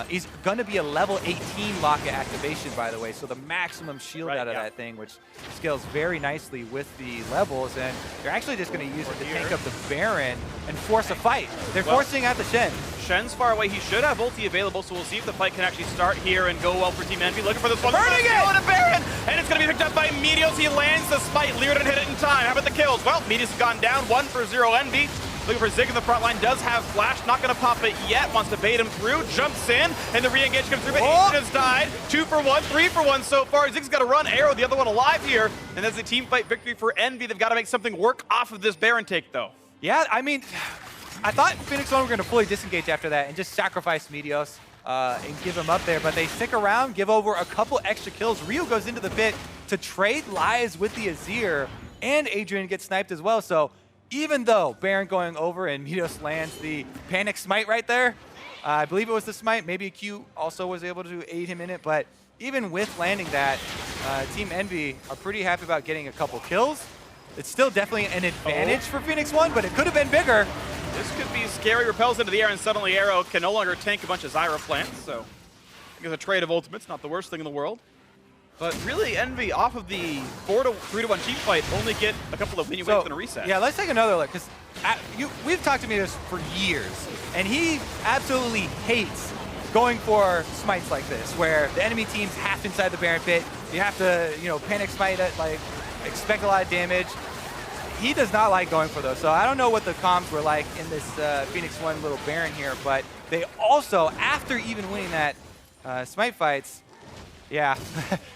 He's going to be a level 18 locket activation, by the way, so the maximum shield out of that thing, which scales very nicely with the levels, and they're actually just going to use it to tank up the Baron and force a fight. They're forcing out the Shen. Shen's far away. He should have ulti available, so we'll see if the fight can actually start here and go well for Team Envy. Looking for this one. Burning it! And a Baron! And it's going to be picked up by Meteos. He lands the smite. LirA didn't hit it in time. How about the kills? Well, Meteos has gone down. 1 for 0 Envy. Looking for Zig in the front line, does have flash, not going to pop it yet, wants to bait him through, jumps in, and the re-engage comes through, but Adrian has died. 2 for 1, 3 for 1 so far. Zig's got to run, Arrow, the other one alive here, and that's a team fight victory for Envy. They've got to make something work off of this Baron take, though. Yeah, I mean, I thought Phoenix1 were going to fully disengage after that and just sacrifice Meteos and give him up there, but they stick around, give over a couple extra kills. Ryu goes into the pit to trade lives with the Azir, and Adrian gets sniped as well, so even though Baron going over and Meteos lands the panic smite right there, I believe it was the smite, maybe Q also was able to aid him in it, but even with landing that, Team Envy are pretty happy about getting a couple kills. It's still definitely an advantage for Phoenix1, but it could have been bigger. This could be scary, repels into the air, and suddenly Arrow can no longer tank a bunch of Zyra plants, so I guess a trade of ultimates, not the worst thing in the world. But really, Envy, off of the 3-1 team fight, only get a couple of minions and a reset. Yeah, let's take another look, because we've talked to Meteos for years, and he absolutely hates going for smites like this, where the enemy team's half inside the Baron pit. You have to, panic smite it, like, expect a lot of damage. He does not like going for those, so I don't know what the comms were like in this Phoenix1 little Baron here, but they also, after even winning that smite fights, yeah,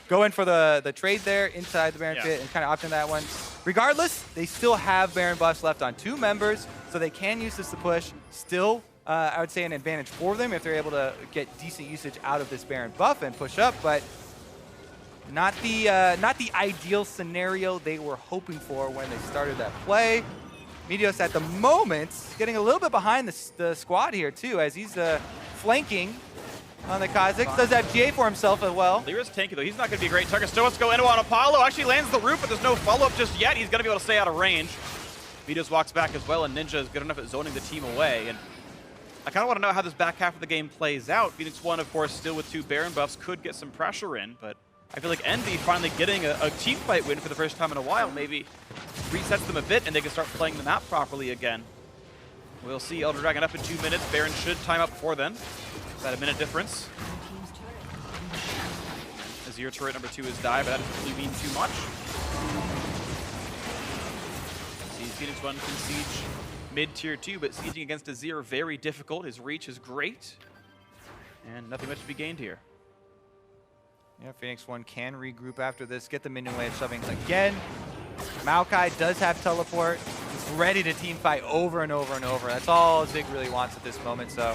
go in for the trade there inside the Baron pit and kind of opt in that one. Regardless, they still have Baron buffs left on 2 members, so they can use this to push. Still, I would say an advantage for them if they're able to get decent usage out of this Baron buff and push up, but not the ideal scenario they were hoping for when they started that play. Meteos at the moment getting a little bit behind the squad here too, as he's flanking on the Kha'Zix. Does have GA for himself as well. LirA's tanky though. He's not going to be a great target. Still, let's go into on Apollo. Actually lands the root, but there's no follow-up just yet. He's going to be able to stay out of range. Meteos walks back as well, and Ninja is good enough at zoning the team away. And I kind of want to know how this back half of the game plays out. Phoenix1, of course, still with 2 Baron buffs, could get some pressure in, but I feel like Envy finally getting a team fight win for the first time in a while maybe resets them a bit, and they can start playing the map properly again. We'll see Elder Dragon up in 2 minutes. Baron should time up before then. About a minute difference. Azir turret number 2 has died, but that doesn't really mean too much. See, Phoenix1 can siege mid-tier 2, but sieging against Azir very difficult. His reach is great, and nothing much to be gained here. Yeah, Phoenix1 can regroup after this, get the minion wave shoving again. Maokai does have teleport. He's ready to team fight over and over and over. That's all Zig really wants at this moment, so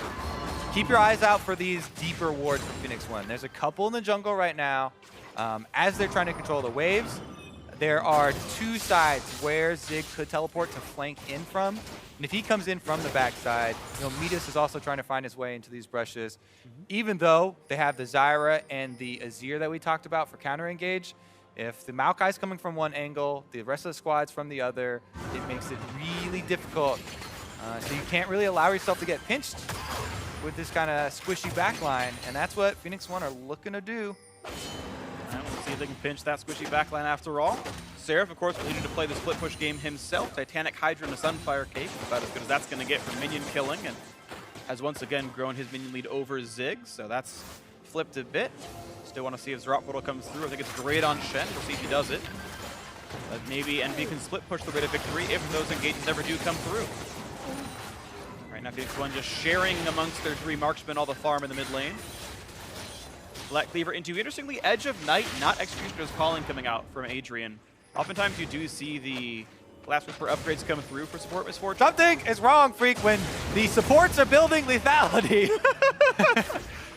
keep your eyes out for these deeper wards from Phoenix1. There's a couple in the jungle right now. As they're trying to control the waves, there are 2 sides where Zig could teleport to flank in from. And if he comes in from the backside, Meteos is also trying to find his way into these brushes. Even though they have the Zyra and the Azir that we talked about for counter engage, if the Maokai's coming from one angle, the rest of the squad's from the other, it makes it really difficult. So you can't really allow yourself to get pinched with this kind of squishy backline, and that's what Phoenix1 are looking to do. We'll see if they can pinch that squishy backline after all. Seraph, of course, will need to play the split push game himself. Titanic Hydra and a Sunfire Cape, about as good as that's going to get for minion killing, and has once again grown his minion lead over Zig, so that's flipped a bit. Still want to see if Seraph portal comes through. I think it's great on Shen. We'll see if he does it. But maybe Envy can split push the way to victory if those engagements ever do come through. Right now, Phoenix1 just sharing amongst their 3 marksmen all the farm in the mid lane. let Cleaver into, interestingly, Edge of Night, not Executioner's Calling coming out from Adrian. Oftentimes you do see the Last Whisper upgrades come through for support Misfortune. Something is wrong, Phreak, when the supports are building lethality.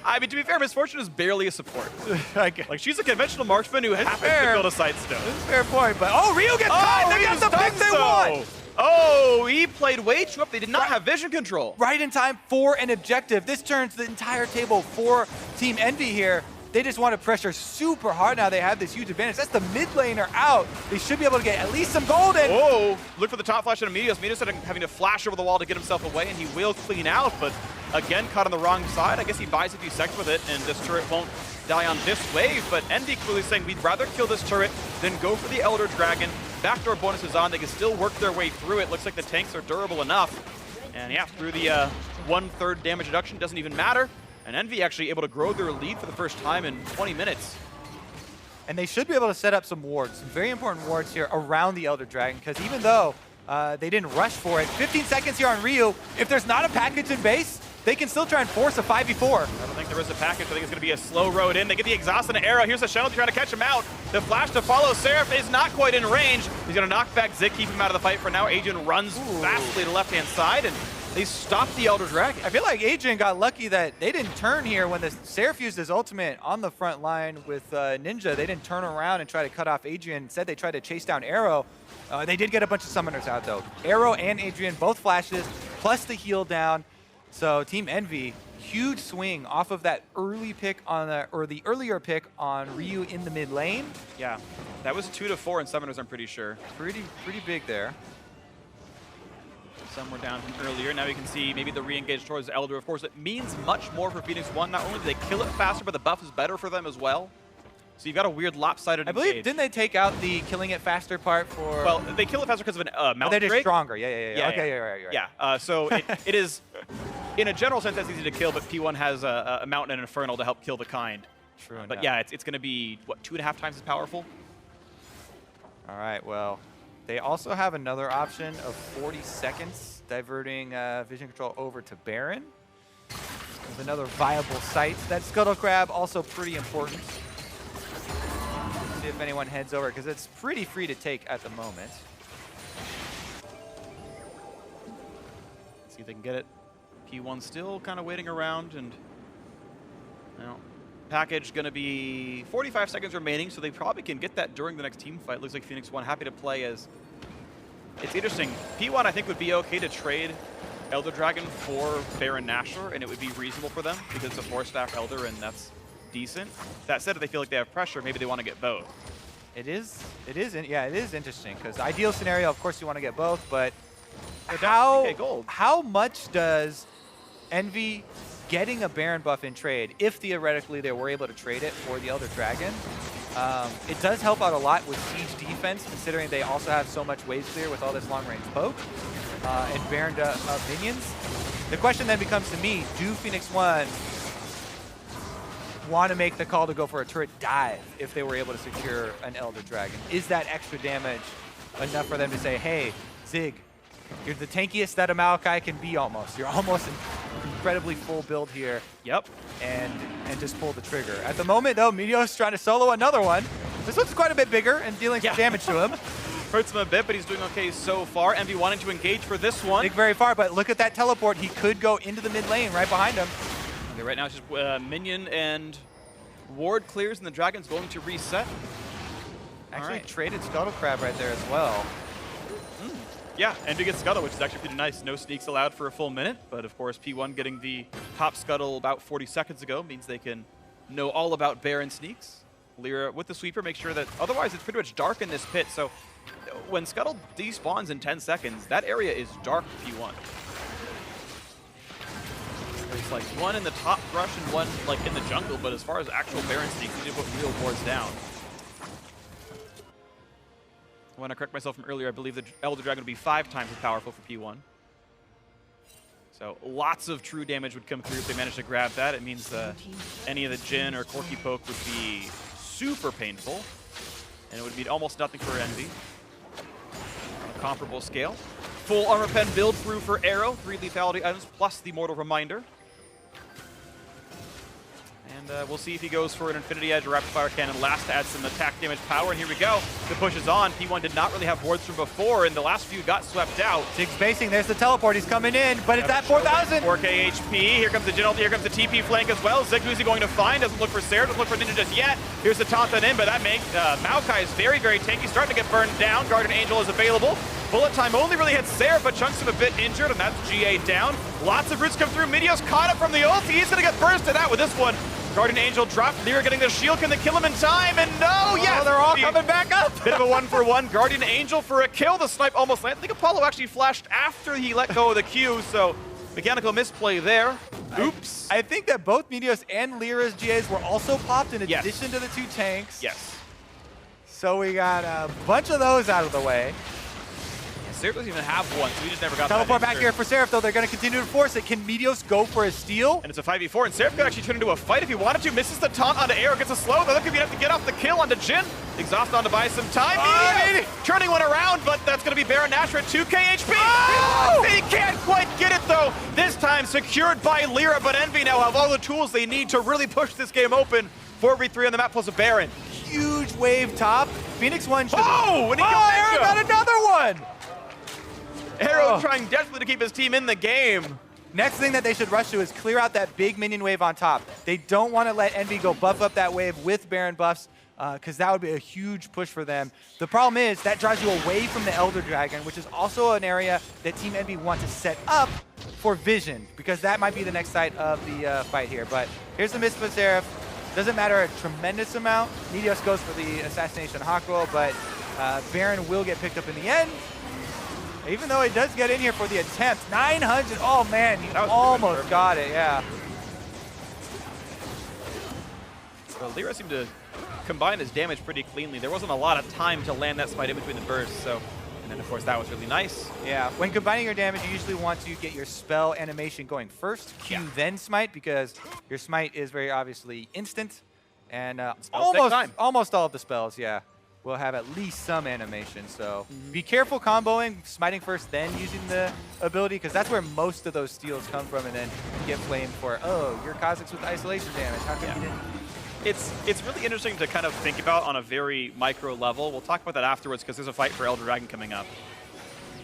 I mean, to be fair, Misfortune is barely a support. Like she's a conventional marksman who happens to build a Sightstone. That's a fair point, but Ryu gets caught! They got the pick they want! Oh, he played way too up. They did not have vision control. Right in time for an objective. This turns the entire table for Team Envy here. They just want to pressure super hard now. They have this huge advantage. That's the mid laner out. They should be able to get at least some golden. Oh, look for the top flash on Meteos. Meteos having to flash over the wall to get himself away, and he will clean out, but again, caught on the wrong side. I guess he buys a few seconds with it, and this turret won't die on this wave, but Envy clearly saying we'd rather kill this turret than go for the Elder Dragon. Backdoor bonus is on. They can still work their way through it. Looks like the tanks are durable enough. And yeah, through the 1/3 damage reduction, doesn't even matter. And Envy actually able to grow their lead for the first time in 20 minutes. And they should be able to set up some wards, some very important wards here around the Elder Dragon, because even though they didn't rush for it, 15 seconds here on Ryu, if there's not a package in base, they can still try and force a 5v4. I don't think there is a package. I think it's going to be a slow road in. They get the exhaust and an arrow. Here's a Shen trying to catch him out. The flash to follow. Seraph is not quite in range. He's going to knock back Zik, keep him out of the fight for now. Adrian runs fastly to the left-hand side, and they stop the Elder Dragon. I feel like Adrian got lucky that they didn't turn here when the Seraph used his ultimate on the front line with Ninja. They didn't turn around and try to cut off Adrian. Instead, they tried to chase down Arrow. They did get a bunch of summoners out, though. Arrow and Adrian, both flashes, plus the heal down. So Team Envy, huge swing off of that early pick on the earlier pick on Ryu in the mid lane. Yeah, that was 2 to 4 in summoners, I'm pretty sure. Pretty big there. Some were down from earlier. Now you can see maybe the re-engage towards Elder. Of course, it means much more for Phoenix1. Not only do they kill it faster, but the buff is better for them as well. So you've got a weird lopsided I believe, engage. didn't they take out the killing it faster part for... Well, they kill it faster because of an mount they're just break. stronger. Yeah. Okay, you're right. Yeah, so it is, in a general sense, that's easy to kill, but P1 has a Mountain and Infernal to help kill the kind. True enough. But yeah, it's going to be, what, 2.5 times as powerful? All right, well, they also have another option of 40 seconds, diverting vision control over to Baron. There's another viable site. That Scuttle Crab, also pretty important. See if anyone heads over, because it's pretty free to take at the moment. See if they can get it. P1 still kind of waiting around, and package going to be 45 seconds remaining, so they probably can get that during the next team fight. Looks like Phoenix1 happy to play as... It's interesting. P1, I think, would be okay to trade Elder Dragon for Baron Nashor, and it would be reasonable for them because it's a 4-stack Elder, and that's decent. That said, if they feel like they have pressure, maybe they want to get both. It is interesting, because ideal scenario, of course, you want to get both, but how much does Envy getting a Baron buff in trade, if theoretically they were able to trade it for the Elder Dragon, it does help out a lot with siege defense, considering they also have so much wave clear with all this long-range poke and Baron minions. The question then becomes to me, do Phoenix1 want to make the call to go for a turret dive if they were able to secure an Elder Dragon? Is that extra damage enough for them to say, hey, Zig, you're the tankiest that a Maokai can be almost. You're almost an incredibly full build here. Yep. And just pull the trigger. At the moment, though, Meteos trying to solo another one. This one's quite a bit bigger and dealing some damage to him. Hurts him a bit, but he's doing okay so far. Envy wanting to engage for this one. Dig very far, but look at that teleport. He could go into the mid lane right behind him. Okay, right now it's just minion and ward clears, and the Dragon's going to reset. Actually traded Scuttle Crab right there as well. Yeah, Envy gets Scuttle, which is actually pretty nice. No sneaks allowed for a full minute, but of course P1 getting the top Scuttle about 40 seconds ago means they can know all about Baron sneaks. LirA with the sweeper makes sure that, otherwise it's pretty much dark in this pit, so when Scuttle despawns in 10 seconds, that area is dark for P1. There's like one in the top brush and one like in the jungle, but as far as actual Baron sneaks, you need to put real wards down. When I correct myself from earlier, I believe the Elder Dragon would be 5 times as powerful for P1. So lots of true damage would come through if they managed to grab that. It means any of the Jhin or Corki poke would be super painful, and it would be almost nothing for Envy on a comparable scale. Full armor pen build through for Arrow, 3 lethality items plus the Mortal Reminder. And And we'll see if he goes for an Infinity Edge or Rapid Fire Cannon last to add some attack damage power. And here we go. The push is on. P1 did not really have wards from before, and the last few got swept out. Zig's basing. There's the teleport. He's coming in, but it's at 4,000. 4K HP. Here comes the Jhin. Here comes the TP flank as well. Zig, who's he going to find? Doesn't look for Seraph. Doesn't look for Ninja just yet. Here's the taunt in, but that makes Maokai is very, very tanky. Starting to get burned down. Guardian Angel is available. Bullet time only really hits Seraph, but Chunks him a bit injured, and that's GA down. Lots of roots come through. Meteos caught up from the ulti. He's going to get bursted out with this one. Guardian Angel dropped. LirA getting the shield. Can they kill him in time? And no, yes! They're all coming back up. Bit of a 1-for-1. Guardian Angel for a kill. The snipe almost landed. I think Apollo actually flashed after he let go of the Q, so mechanical misplay there. Oops. I think that both Meteos and LirA's GAs were also popped in addition to the 2 tanks. Yes. So we got a bunch of those out of the way. Seraph doesn't even have one, so we just never got Teleport that back here for Seraph, though. They're going to continue to force it. Can Meteos go for a steal? And it's a 5v4, and Seraph could actually turn into a fight if he wanted to. Misses the taunt onto Arrow, gets a slow. They're looking to have to get off the kill onto Jhin. Exhaust on to buy some time. Turning one around, but that's going to be Baron Nashor at 2k HP. Oh! They can't quite get it, though. This time secured by LirA, but Envy now have all the tools they need to really push this game open. 4v3 on the map plus a Baron. Huge wave top. Phoenix1 should... Oh! And he Arrow got another one! Arrow trying desperately to keep his team in the game. Next thing that they should rush to is clear out that big minion wave on top. They don't want to let Envy go buff up that wave with Baron buffs, because that would be a huge push for them. The problem is that drives you away from the Elder Dragon, which is also an area that Team Envy want to set up for Vision, because that might be the next site of the fight here. But here's the miss for Seraph. Doesn't matter a tremendous amount. Meteos goes for the assassination Hakuho, but Baron will get picked up in the end. Even though he does get in here for the attempt. 900, oh man, he almost got it, yeah. Well, LirA seemed to combine his damage pretty cleanly. There wasn't a lot of time to land that smite in between the bursts, so. And then of course that was really nice. Yeah, when combining your damage, you usually want to get your spell animation going first, Q then smite, because your smite is very obviously instant. And almost all of the spells, will have at least some animation. So be careful comboing, smiting first, then using the ability, because that's where most of those steals come from, and then you get blamed for, oh, you're Kha'Zix with isolation damage. How come you didn't? It's really interesting to kind of think about on a very micro level. We'll talk about that afterwards, because there's a fight for Elder Dragon coming up.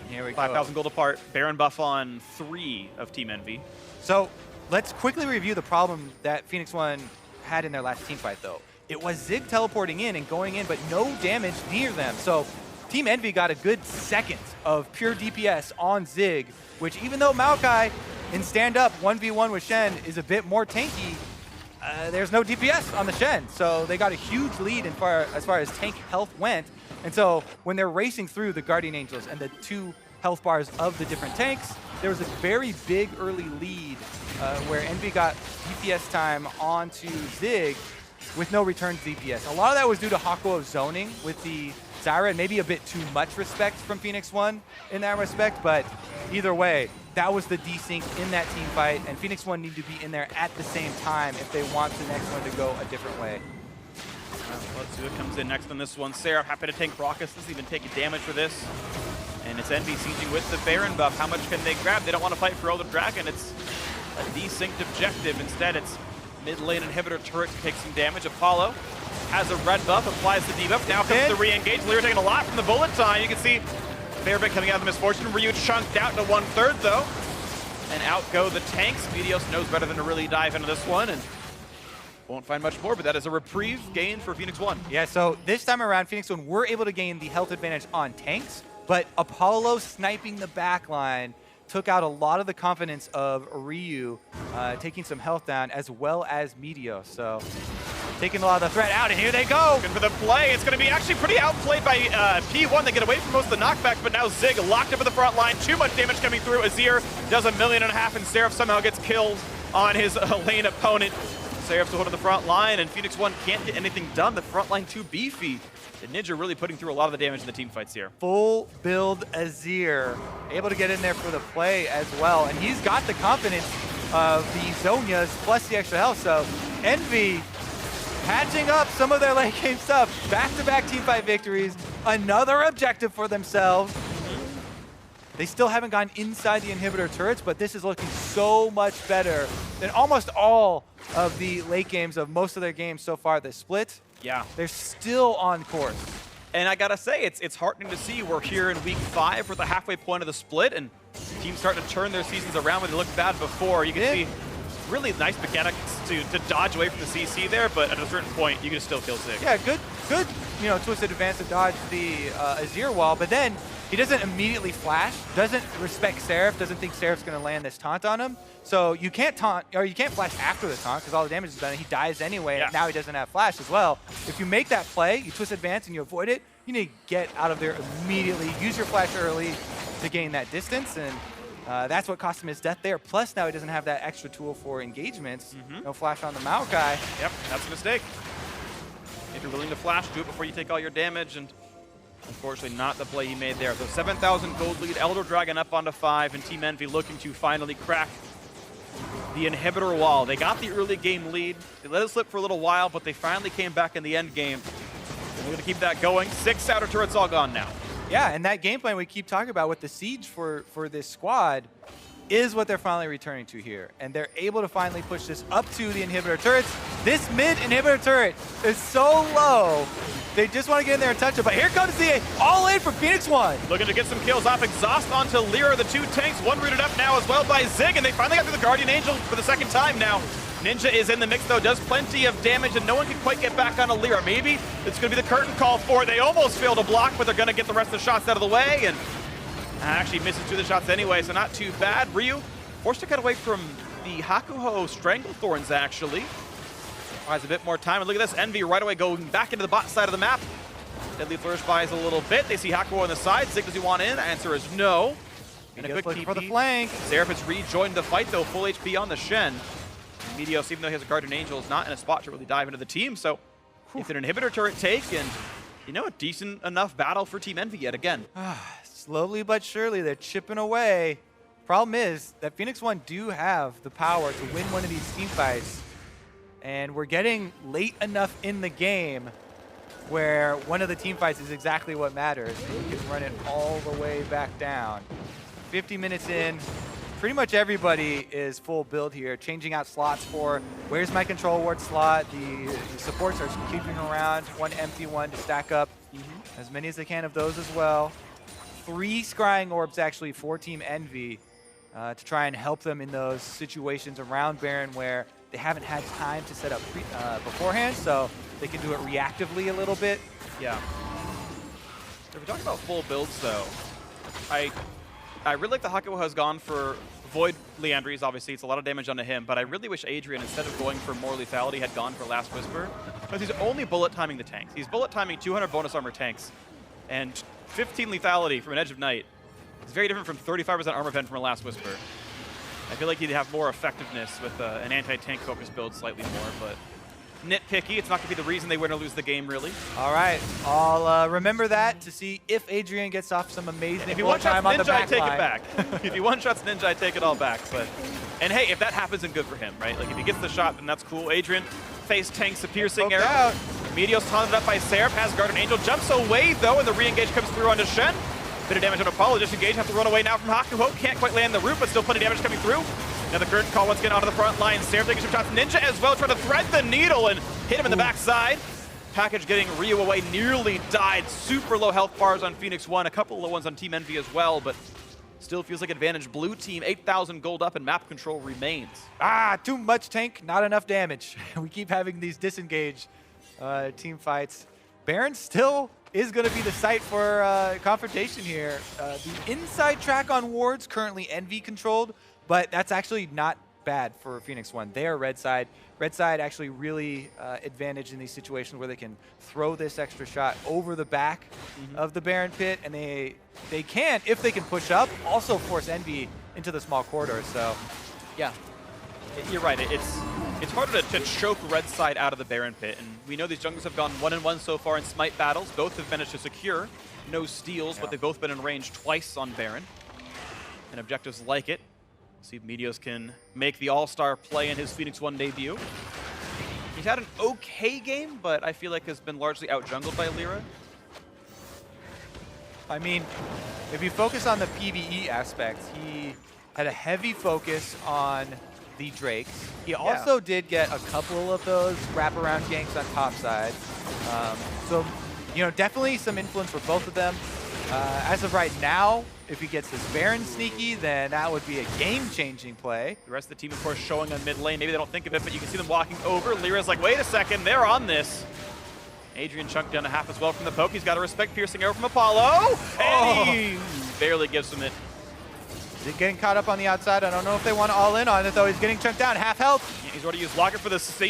Here we go. 5,000 gold apart. Baron buff on 3 of Team Envy. So let's quickly review the problem that Phoenix1 had in their last team fight, though. It was Zig teleporting in and going in, but no damage near them. So Team Envy got a good second of pure DPS on Zig, which even though Maokai in stand-up 1v1 with Shen is a bit more tanky, there's no DPS on the Shen. So they got a huge lead as far as tank health went. And so when they're racing through the Guardian Angels and the 2 health bars of the different tanks, there was a very big early lead where Envy got DPS time onto Zig with no return DPS. A lot of that was due to Hakuho zoning with the Zyra, and maybe a bit too much respect from Phoenix1 in that respect, but either way, that was the desync in that team fight, and Phoenix1 need to be in there at the same time if they want the next one to go a different way. Let's see what comes in next on this one. Seraph happy to tank Brockus, doesn't even take damage for this. And it's Envy sieging with the Baron buff. How much can they grab? They don't want to fight for Elder Dragon. It's a desynced objective. Instead, it's mid lane inhibitor turret to take some damage. Apollo has a red buff, applies the debuff. Now comes the re-engage. LirA taking a lot from the bullet time. You can see fair bit coming out of the misfortune. Ryu chunked out to 1/3 though. And out go the tanks. Meteos knows better than to really dive into this one and won't find much more, but that is a reprieve gain for Phoenix1. Yeah, so this time around, Phoenix1 were able to gain the health advantage on tanks, but Apollo sniping the backline took out a lot of the confidence of Ryu, taking some health down, as well as Meteos. So taking a lot of the threat out, and here they go. Looking for the play. It's going to be actually pretty outplayed by P1. They get away from most of the knockbacks, but now Zig locked up in the front line. Too much damage coming through. Azir does 1.5 million, and Seraph somehow gets killed on his lane opponent. Seraph to hold to the front line, and Phoenix1 can't get anything done. The front line too beefy. And Ninja really putting through a lot of the damage in the team fights here. Full build Azir, able to get in there for the play as well. And he's got the confidence of the Zonias plus the extra health. So Envy patching up some of their late game stuff. Back-to-back team fight victories. Another objective for themselves. They still haven't gone inside the inhibitor turrets, but this is looking so much better than almost all of the late games of most of their games so far. The split, Yeah. they're still on course. And I gotta say, it's heartening to see we're here in week 5. We're at the halfway point of the split, and teams starting to turn their seasons around when they looked bad before. You can see really nice mechanics to dodge away from the CC there, but at a certain point, you can still kill Zig. Yeah, good, twisted advance to dodge the Azir wall, but then he doesn't immediately flash, doesn't respect Seraph, doesn't think Seraph's going to land this taunt on him. So you can't taunt, or you can't flash after the taunt because all the damage is done and he dies anyway, and now he doesn't have flash as well. If you make that play, you twist advance and you avoid it, you need to get out of there immediately, use your flash early to gain that distance, and that's what cost him his death there. Plus now he doesn't have that extra tool for engagements. No flash on the Maokai. Yep, that's a mistake. If you're willing to flash, do it before you take all your damage, and unfortunately not the play he made there. So 7,000 gold lead, Elder Dragon up onto 5, and Team EnVy looking to finally crack the inhibitor wall. They got the early game lead. They let it slip for a little while, but they finally came back in the end game. And we're going to keep that going. 6 outer turrets all gone now. Yeah, and that game plan we keep talking about with the siege for this squad is what they're finally returning to here. And they're able to finally push this up to the inhibitor turrets. This mid inhibitor turret is so low. They just want to get in there and touch it. But here comes the all-in from Phoenix1. Looking to get some kills off Exhaust onto LirA, the 2 tanks. One rooted up now as well by Zig, and they finally got through the Guardian Angel for the second time now. Ninja is in the mix, though, does plenty of damage, and no one can quite get back onto LirA. Maybe it's going to be the curtain call for it. They almost failed to block, but they're going to get the rest of the shots out of the way, and actually misses 2 of the shots anyway, so not too bad. Ryu forced to cut away from the Hakuho Stranglethorns, actually. Buys a bit more time, and look at this, EnVy right away going back into the bot side of the map. Deadly Flourish buys a little bit. They see Hakuho on the side. Zig, does he want in? Answer is no. And a quick TP for the flank. Seraph has rejoined the fight, though, full HP on the Shen. Medios, even though he has a Guardian Angel, is not in a spot to really dive into the team, so it's an inhibitor turret take, and a decent enough battle for Team EnVy yet again. Slowly but surely, they're chipping away. Problem is that Phoenix1 do have the power to win one of these team fights, and we're getting late enough in the game where one of the team fights is exactly what matters. You can run it all the way back down. 50 minutes in, pretty much everybody is full build here, changing out slots for where's my control ward slot. The supports are keeping around one empty one to stack up as many as they can of those as well. 3 scrying orbs actually for Team EnVy to try and help them in those situations around Baron where they haven't had time to set up beforehand, so they can do it reactively a little bit. Yeah. If we're talking about full builds, though, I really like the Hakuho has gone for Void Leandries. Obviously, it's a lot of damage onto him, but I really wish Adrian, instead of going for more lethality, had gone for Last Whisper, because he's only bullet timing the tanks. He's bullet timing 200 bonus armor tanks, and 15 lethality from an Edge of Night. It's very different from 35% armor pen from a Last Whisper. I feel like he'd have more effectiveness with an anti-tank focused build slightly more, but nitpicky. It's not going to be the reason they win or lose the game, really. All right, I'll remember that to see if Adrian gets off some amazing if he one-shots on the Ninja, I back take line. it back. If he one-shots Ninja, I take it all back. And hey, if that happens, then good for him, right? Like, if he gets the shot, then that's cool. Adrian face tanks a piercing arrow. Out. Medios taunted up by Seraph, has Guardian Angel, jumps away, though, and the re-engage comes through onto Shen. Bit of damage on Apollo, disengage, have to run away now from Hakuho. Can't quite land the root, but still plenty of damage coming through. Now the curtain call once again onto the front line. Seraph taking some shots. Ninja as well, trying to thread the needle and hit him in the backside. Package getting Ryu away, nearly died. Super low health bars on Phoenix1. A couple of low ones on Team EnVy as well, but still feels like advantage. Blue team, 8,000 gold up, and map control remains. Too much tank, not enough damage. We keep having these disengage team fights. Baron still is going to be the site for confrontation here. The inside track on wards, currently EnVy controlled, but that's actually not bad for Phoenix1. They are red side. Red side actually really advantage in these situations where they can throw this extra shot over the back of the Baron pit, and they can, if they can push up, also force EnVy into the small corridor. So, yeah. You're right. It's harder to choke red side out of the Baron pit, and we know these junglers have gone 1-1 so far in Smite battles. Both have managed to secure no steals, but they've both been in range twice on Baron, and objectives like it. See if Medios can make the All-Star play in his Phoenix1 debut. He's had an okay game, but I feel like has been largely out-jungled by LirA. I mean, if you focus on the PvE aspects, he had a heavy focus on the Drakes. He also did get a couple of those wraparound ganks on top side. So, you know, definitely some influence for both of them. As of right now, if he gets this Baron sneaky, then that would be a game-changing play. The rest of the team, of course, showing on mid lane. Maybe they don't think of it, but you can see them walking over. LirA's like, wait a second, they're on this. Adrian chunked down a half as well from the poke. He's got a respect piercing arrow from Apollo. And he barely gives him it. Is he getting caught up on the outside? I don't know if they want to all in on it, though. He's getting chunked down, half health. Yeah, he's already used Locker for this.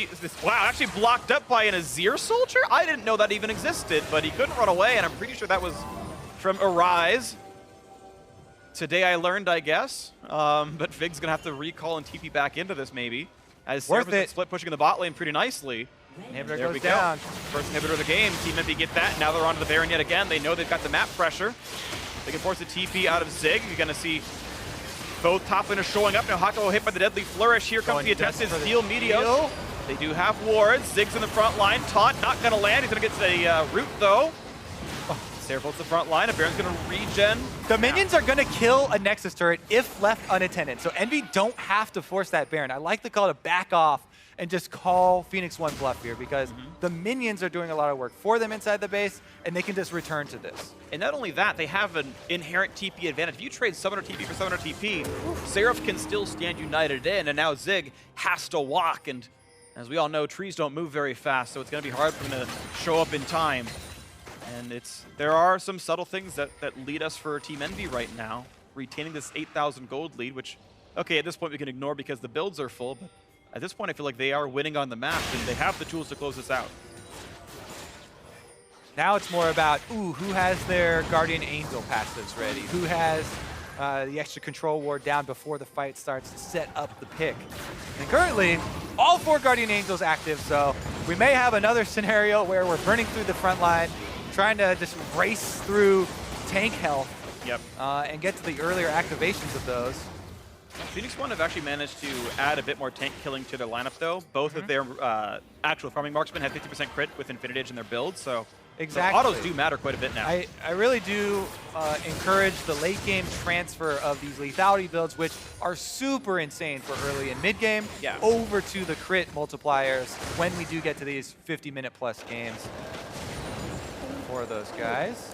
Wow, actually blocked up by an Azir soldier? I didn't know that even existed, but he couldn't run away, and I'm pretty sure that was from Arise. Today I learned, I guess. But Vig's going to have to recall and TP back into this, maybe. As Seraph is split pushing in the bot lane pretty nicely. Inhibitor goes down. First inhibitor of the game. Team EnVy get that. Now they're onto the Baron yet again. They know they've got the map pressure. They can force a TP out of Zig. You're going to see both top laners showing up. Now Hakuho hit by the deadly flourish. Here comes the attempted steal Meteos. They do have wards. Zig's in the front line. Taunt not going to land. He's going to get a root though. Seraph holds the front line. A Baron's going to regen. The minions are going to kill a Nexus turret if left unattended. So EnVy don't have to force that Baron. I like the call to back off and just call Phoenix1 bluff here because the minions are doing a lot of work for them inside the base, and they can just return to this. And not only that, they have an inherent TP advantage. If you trade summoner TP for summoner TP, Seraph can still stand united in, and now Zig has to walk. And as we all know, trees don't move very fast, so it's going to be hard for him to show up in time. And there are some subtle things that lead us for Team EnVy right now, retaining this 8,000 gold lead, which, okay, at this point we can ignore because the builds are full, but at this point I feel like they are winning on the map, and they have the tools to close this out. Now it's more about, who has their Guardian Angel passives ready? Who has the extra control ward down before the fight starts to set up the pick? And currently, all 4 Guardian Angels active, so we may have another scenario where we're burning through the front line, trying to just race through tank health and get to the earlier activations of those. Phoenix1 have actually managed to add a bit more tank killing to their lineup, though. Both of their actual farming marksmen have 50% crit with Infinite Edge in their build, so exactly. The autos do matter quite a bit now. I really do encourage the late game transfer of these lethality builds, which are super insane for early and mid game, over to the crit multipliers when we do get to these 50-minute plus games for those guys.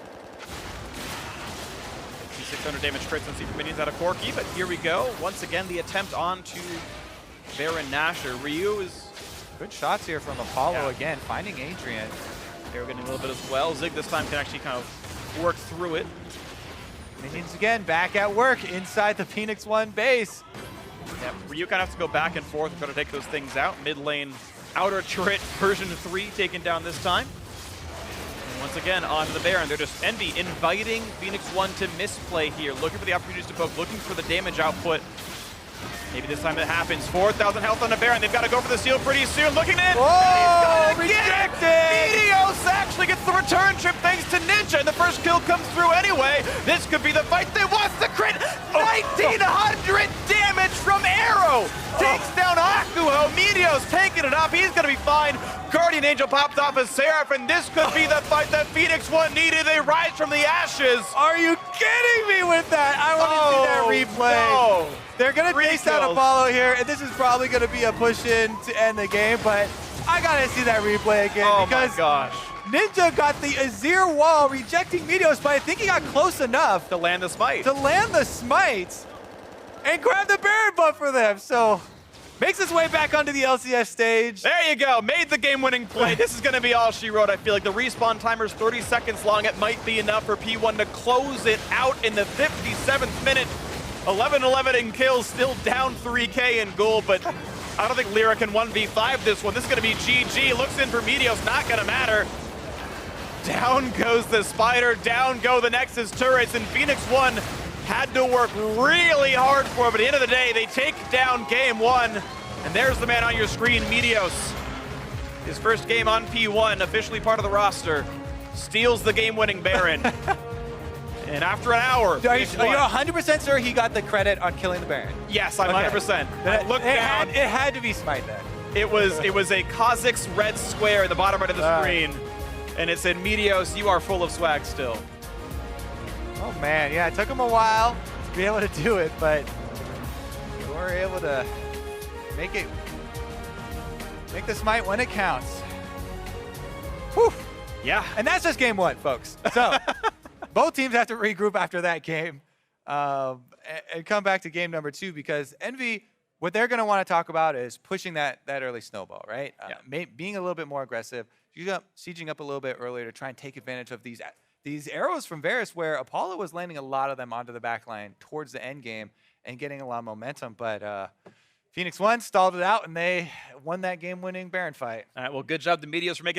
600 damage crits on Super Minions out of Corki, but here we go. Once again, the attempt on to Baron Nashor. Ryu is... Good shots here from Apollo again, finding Adrian. They're getting a little bit as well. Zig this time can actually kind of work through it. Minions again, back at work inside the Phoenix1 base. Yeah, Ryu kind of has to go back and forth and try to take those things out. Mid lane, outer turret version 3 taken down this time. Once again, onto the Baron. They're just EnVy inviting Phoenix1 to misplay here, looking for the opportunities to poke, looking for the damage output. Maybe this time it happens. 4,000 health on the Baron. They've got to go for the steal pretty soon. Looking in. Oh, rejected! Meteos actually gets the return trip thanks to Ninja, and the first kill comes through anyway. This could be the fight they want. The crit. 1,900 damage from Arrow. Takes down Hakuho. Meteos taking it up. He's going to be fine. Guardian Angel popped off as Seraph, and this could be the fight that Phoenix1 needed. They rise from the ashes. Are you kidding me with that? I want to see that replay. No. They're going to chase down Apollo here, and this is probably going to be a push-in to end the game, but I got to see that replay again because my gosh. Ninja got the Azir wall, rejecting Meteos, but I think he got close enough to land the smite. And grab the Baron buff for them, so makes his way back onto the LCS stage. There you go, made the game-winning play. This is going to be all she wrote. I feel like the respawn timer's 30 seconds long. It might be enough for P1 to close it out in the 57th minute. 11-11 in kills, still down 3K in gold, but I don't think LirA can 1v5 this one. This is going to be GG. Looks in for Meteos, not going to matter. Down goes the Spider, down go the Nexus turrets, and Phoenix1 had to work really hard for it, but at the end of the day, they take down game 1, and there's the man on your screen, Meteos. His first game on P1, officially part of the roster, steals the game-winning Baron. And after an hour, are you 100% sure he got the credit on killing the Baron? Yes, I'm 100%. Look down. It had to be Smite then. It was a Kha'Zix red square in the bottom right of the screen, and it said, Meteos, you are full of swag still. Oh man, yeah, it took him a while to be able to do it, but you were able to make the smite when it counts. Whew. Yeah. And that's just game 1, folks. So both teams have to regroup after that game and come back to game number 2, because Envy, what they're going to want to talk about is pushing that early snowball, right? Being a little bit more aggressive, sieging up a little bit earlier to try and take advantage of these arrows from Varus, where Apollo was landing a lot of them onto the back line towards the end game and getting a lot of momentum. But Phoenix1 stalled it out, and they won that game-winning Baron fight. All right, well, good job, the Meteos, for making it